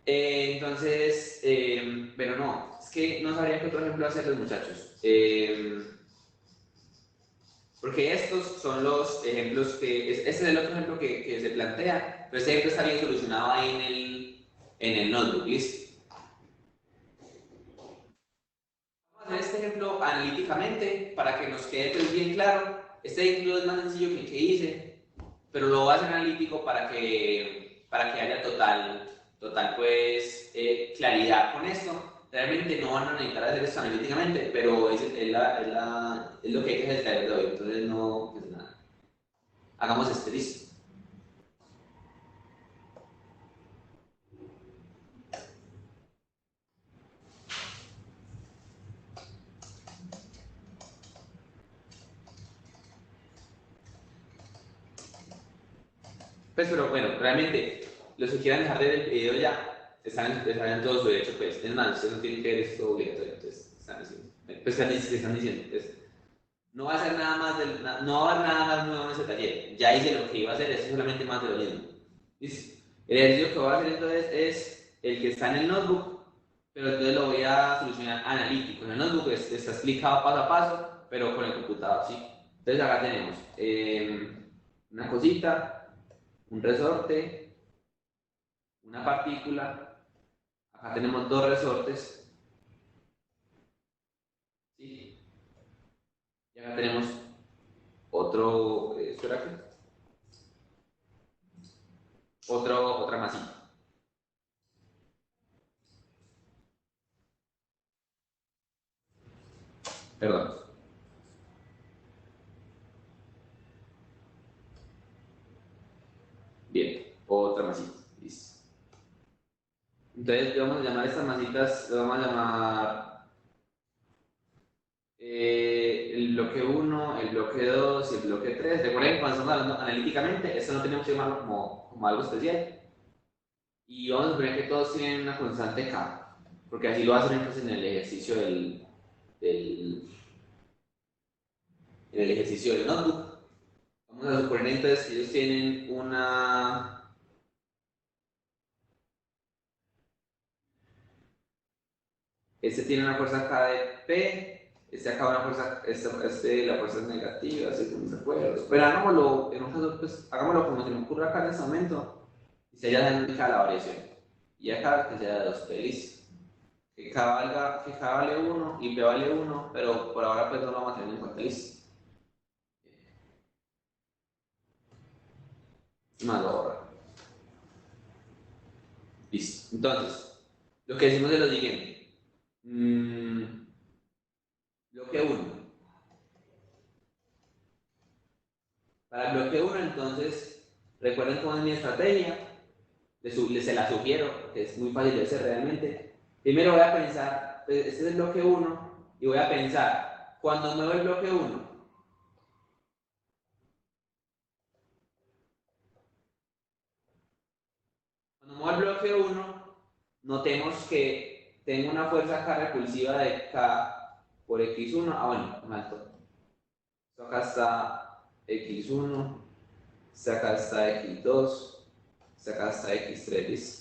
Entonces, pero no, es que no sabría qué otro ejemplo hacerles, muchachos. Porque estos son los ejemplos que, este es el otro ejemplo que se plantea, pero este ejemplo está bien solucionado ahí en el notebook, ¿listo? Vamos a hacer este ejemplo analíticamente para que nos quede pues, bien claro. Este ejemplo es más sencillo que el que hice, pero lo voy a hacer analítico para que haya total pues, claridad con esto. Realmente no van a necesitar hacer esto analíticamente, pero es lo que hay que hacer el día de hoy, entonces no, pues nada. Hagamos este, listo. Pues, pero bueno, realmente, los que quieran dejar de ver el video ya, están en todo su derecho, pues. Es más, ustedes no tienen que ver esto obligatorio, entonces, están diciendo. Pues, están diciendo, pues, no va a hacer nada más, no va a haber nada más nuevo en ese taller. Ya hice lo que iba a hacer, esto es solamente más de lo mismo. ¿Listo? El ejercicio que voy a hacer entonces es el que está en el notebook, pero entonces lo voy a solucionar analítico. En el notebook está explicado paso a paso, pero con el computador, ¿sí? Entonces acá tenemos una cosita, un resorte, una partícula, acá tenemos dos resortes, ¿sí? Y acá tenemos otro, espera que, otra masita, perdón. Bien, otra masita, listo. Entonces vamos a llamar a estas masitas, lo vamos a llamar el bloque 1, el bloque 2 y el bloque 3. Recuerden que cuando estamos hablando analíticamente, esto no tenemos que llamarlo como algo especial. Y vamos a suponer que todos tienen una constante K, porque así lo hacen entonces del, en el ejercicio del notebook. Vamos a suponer entonces que ellos tienen este tiene una fuerza K de P, este acá una fuerza, la fuerza es negativa, así como se puede. Pero hagámoslo, en un caso, pues, hagámoslo como se me ocurre acá en este momento, y se haya acá la variación. Y acá que sea de 2P, listo. Que K vale 1 y P vale 1, pero por ahora pues no lo vamos a tener en cuenta, listo. Más lo ahorra. Listo. Entonces, lo que decimos es lo siguiente. Bloque 1. Para el bloque 1, entonces, recuerden cómo es mi estrategia. Se la sugiero, que es muy fácil de hacer realmente. Primero voy a pensar, pues, este es el bloque 1, y voy a pensar, cuando muevo el bloque 1, cuando muevo el bloque 1, notemos que tengo una fuerza K repulsiva de K por X1. Ah, bueno, me alto. Esto acá está X1, acá está X2, acá está X3.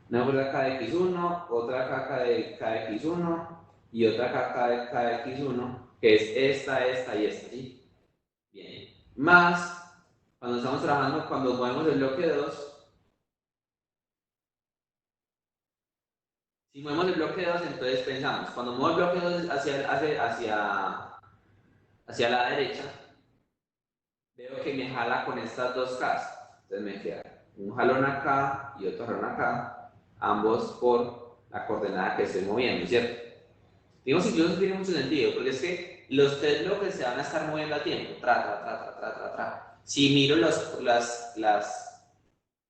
Una fuerza K de X1, otra K de KX1 y otra K de KX1, que es esta y esta, ¿sí? Bien. Más, cuando estamos trabajando, cuando movemos el bloque 2, si movemos el bloque 2, entonces pensamos, cuando muevo el bloque 2 hacia la derecha, veo que me jala con estas dos Ks. Entonces me queda un jalón acá y otro jalón acá, ambos por la coordenada que estoy moviendo, ¿cierto? Digamos, incluso tiene mucho sentido, porque es que los tres bloques se van a estar moviendo a tiempo, tra. Si miro los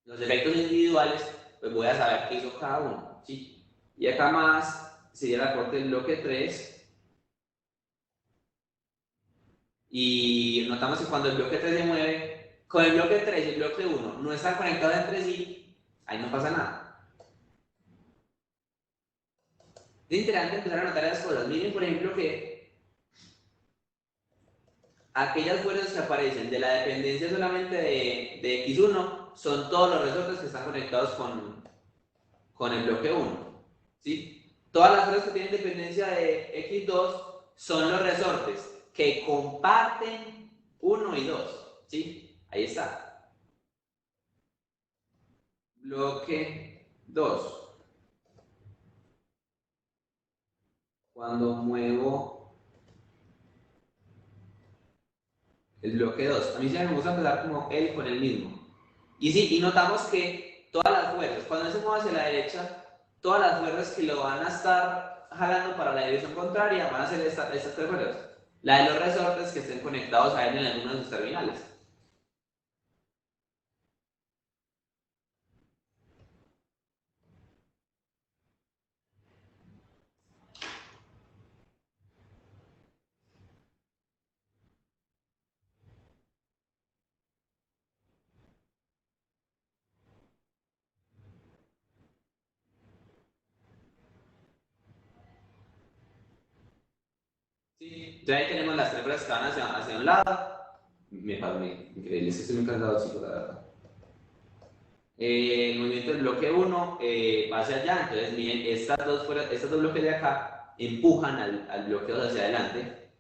efectos individuales, pues voy a saber qué hizo cada uno, ¿sí? Y acá más sería la corte del bloque 3, y notamos que cuando el bloque 3 se mueve, con el bloque 3 y el bloque 1 no están conectados entre sí, ahí no pasa nada. Es interesante empezar a notar las cosas. Miren, por ejemplo, que aquellas fuerzas que aparecen de la dependencia solamente de X1 son todos los resortes que están conectados con el bloque 1. ¿Sí? Todas las fuerzas que tienen dependencia de X2 son los resortes que comparten 1 y 2. ¿Sí? Ahí está. Bloque 2. Cuando muevo el bloque 2. A mí siempre me gusta empezar como él con el mismo. Y sí, y notamos que todas las fuerzas, cuando él se mueve hacia la derecha, todas las fuerzas que lo van a estar jalando para la dirección contraria van a ser estas tres fuerzas. La de los resortes que estén conectados a él en alguno de sus terminales. Sí. Entonces ahí tenemos las tres fuerzas que van hacia un lado. Increíble, es que estoy muy cansado, chicos, la verdad. El movimiento del bloque 1 va hacia allá, entonces miren, estos dos bloques de acá empujan al bloque 2 hacia adelante.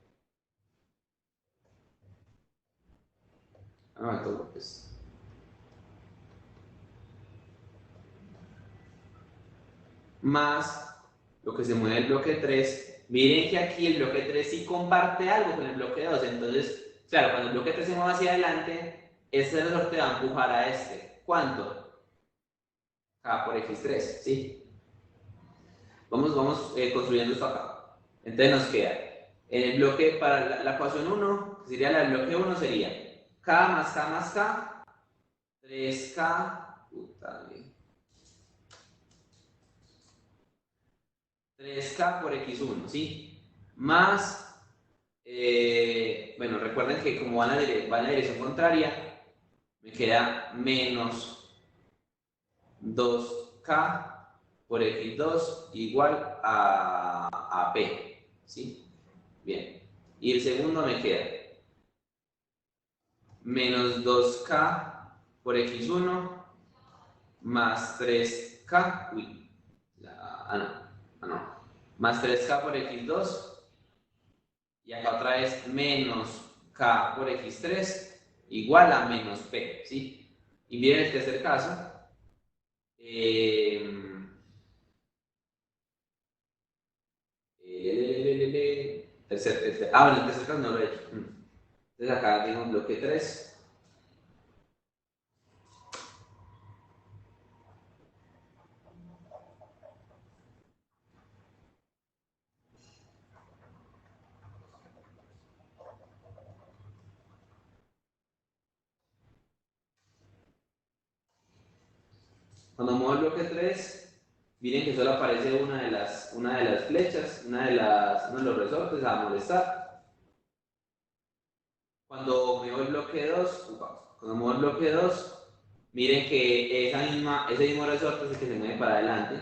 Ah, estos bloques. Más lo que se mueve el bloque 3. Miren que aquí el bloque 3 sí comparte algo con el bloque 2, entonces, claro, cuando el bloque 3 se mueve hacia adelante, este resorte va a empujar a este. ¿Cuánto? K por X3, ¿sí? Vamos construyendo esto acá. Entonces nos queda, en el bloque, para la ecuación 1, que sería la del bloque 1, sería K más K más K, 3K, puta, 3K por X1, ¿sí? Más, bueno, recuerden que como van en la dirección contraria, me queda menos 2K por X2 igual a P, ¿sí? Bien. Y el segundo me queda menos 2K por X1 más 3K, uy, no, más 3K por X2 y acá otra vez menos K por X3 igual a menos P, ¿sí? Y miren el tercer caso. Bueno, el tercer caso no lo he hecho. Entonces acá tengo bloque 3. Cuando muevo el bloque 3, miren que solo aparece una de las flechas, uno de los resortes a molestar. Cuando muevo el bloque 2, cuando muevo el bloque 2, miren que ese mismo resorte es el que se mueve para adelante,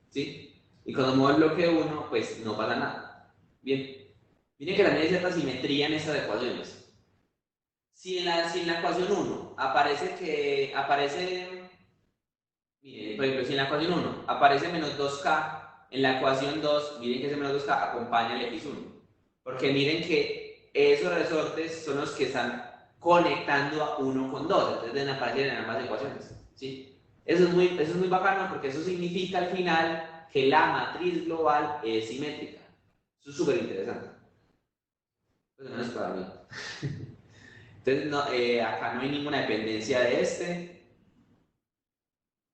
¿sí? Y cuando muevo el bloque 1, pues no pasa nada. Bien, miren que también hay cierta simetría en estas ecuaciones. Si en la ecuación 1 aparece, miren, por ejemplo, si en la ecuación 1 aparece menos 2K, en la ecuación 2, miren que ese menos 2K acompaña el X1. Porque miren que esos resortes son los que están conectando a 1 con 2, entonces deben aparecer en ambas ecuaciones, ¿sí? Eso es muy bacano porque eso significa al final que la matriz global es simétrica. Eso es súper interesante. Pues no es para mí. Entonces, acá no hay ninguna dependencia de este.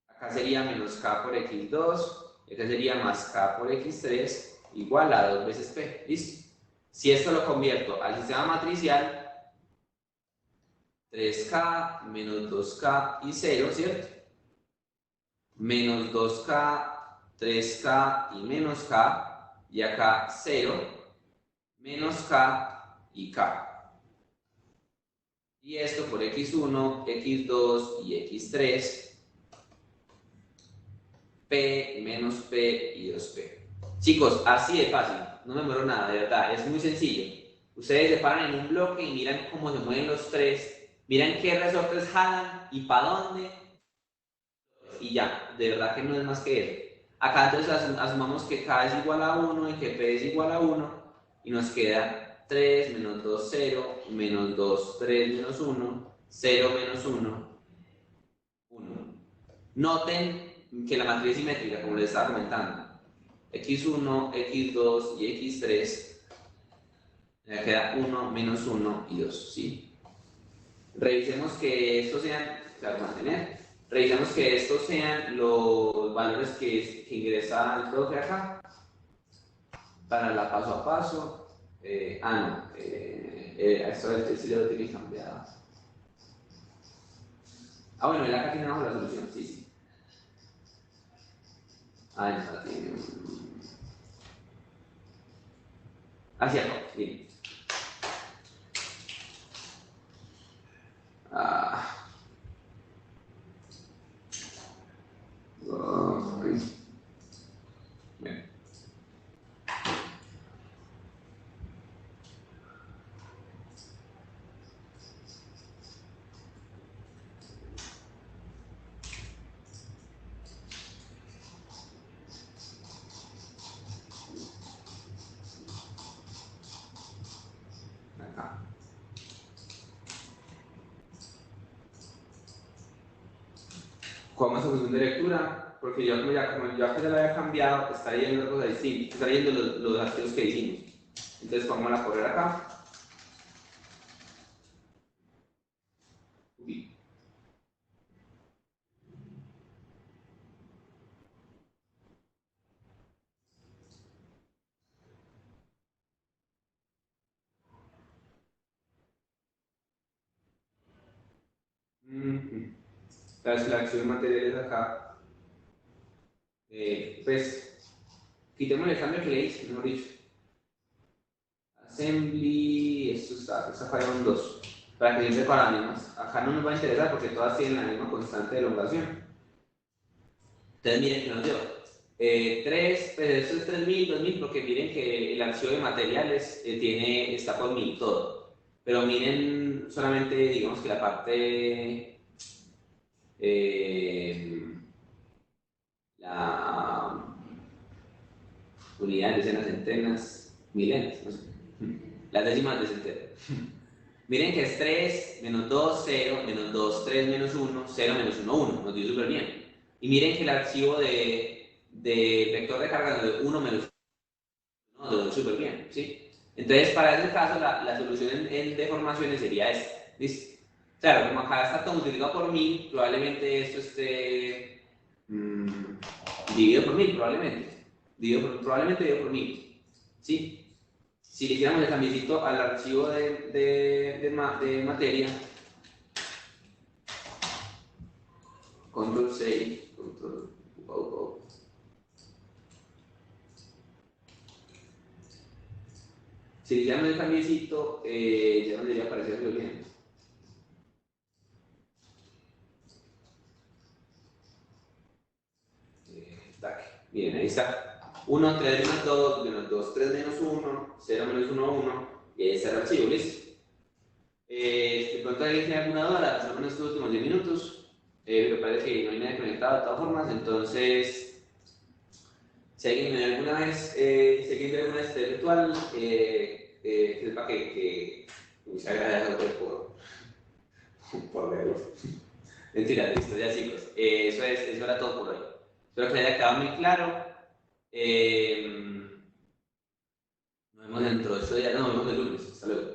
Acá sería menos K por X2. Acá sería más K por X3 igual a 2 veces P. ¿Listo? Si esto lo convierto al sistema matricial, 3K menos 2K y 0, ¿cierto? Menos 2K, 3K y menos K. Y acá 0, menos K y K. Y esto por X1, X2 y X3. P menos P y 2P. Chicos, así de fácil, no me muero nada, de verdad, es muy sencillo. Ustedes se paran en un bloque y miran cómo se mueven los tres, miran qué resortes jalan y para dónde, y ya, de verdad que no es más que eso. Acá entonces asumamos que K es igual a 1 y que P es igual a 1 y nos queda 3 menos 2, 0, menos 2, 3 menos 1, 0 menos 1, 1. Noten que la matriz es simétrica, como les estaba comentando. X1, X2 y X3, me queda 1, menos 1 y 2, ¿sí? Revisemos que estos sean, claro, mantener. Revisemos que estos sean los valores que ingresa el profe acá para la paso a paso. No, esto sí lo tiene cambiado. Bueno, él acá tiene abajo la solución, sí, sí. No, la tiene. Hacia abajo, bien. Bien. Acá. ¿Cómo es su función de lectura? Porque yo, como yo acá ya la había cambiado, está leyendo una cosa distinta, está leyendo los archivos que hicimos. Entonces, vamos a correr acá. Uy. La selección de materiales acá. Pues, quitemos el cambio que le hice, mejor dicho. Assembly, esto está falla un 2. Para que siempre para las mismas. Acá no nos va a interesar porque todas tienen la misma constante de elongación. Entonces miren que nos dio 3, pues esto es 3000, 2000, porque miren que el archivo de materiales está por 1000 todo. Pero miren solamente, digamos que la parte, la unidad, decenas, centenas, milenas, no sé. Las décimas de centena. Miren que es 3, menos 2, 0, menos 2, 3, menos 1, 0, menos 1, 1. Nos dio súper bien. Y miren que el archivo de vector de carga nos dio 1 menos 1, nos dio súper bien, ¿sí? Entonces, para ese caso, la solución en deformaciones sería esta. ¿Listo? Claro, como acá está todo multiplicado por 1000, probablemente esto esté dividido por 1000, probablemente. Probablemente dividido por 1000, ¿sí? Si le hiciéramos el cambiecito al archivo de materia, control 6, control si le hiciéramos el cambiecito, ya no debería aparecer bien. Miren, ahí está. 1, 3 menos 2, menos 2, 3 menos 1, 0 menos 1, 1. Y ahí está el archivo, listo. De pronto alguien tiene alguna duda, solo en estos últimos 10 minutos. Pero parece que no hay nadie conectado de todas formas, entonces, si alguien me ve alguna vez, si alguien ve alguna vez este virtual, que sepa que muchas gracias a todos por verlo. Mentira, listo, ya chicos. Eso era todo por hoy. Espero que les haya quedado muy claro. Nos vemos dentro de 8 días, no, nos vemos el lunes. Hasta luego.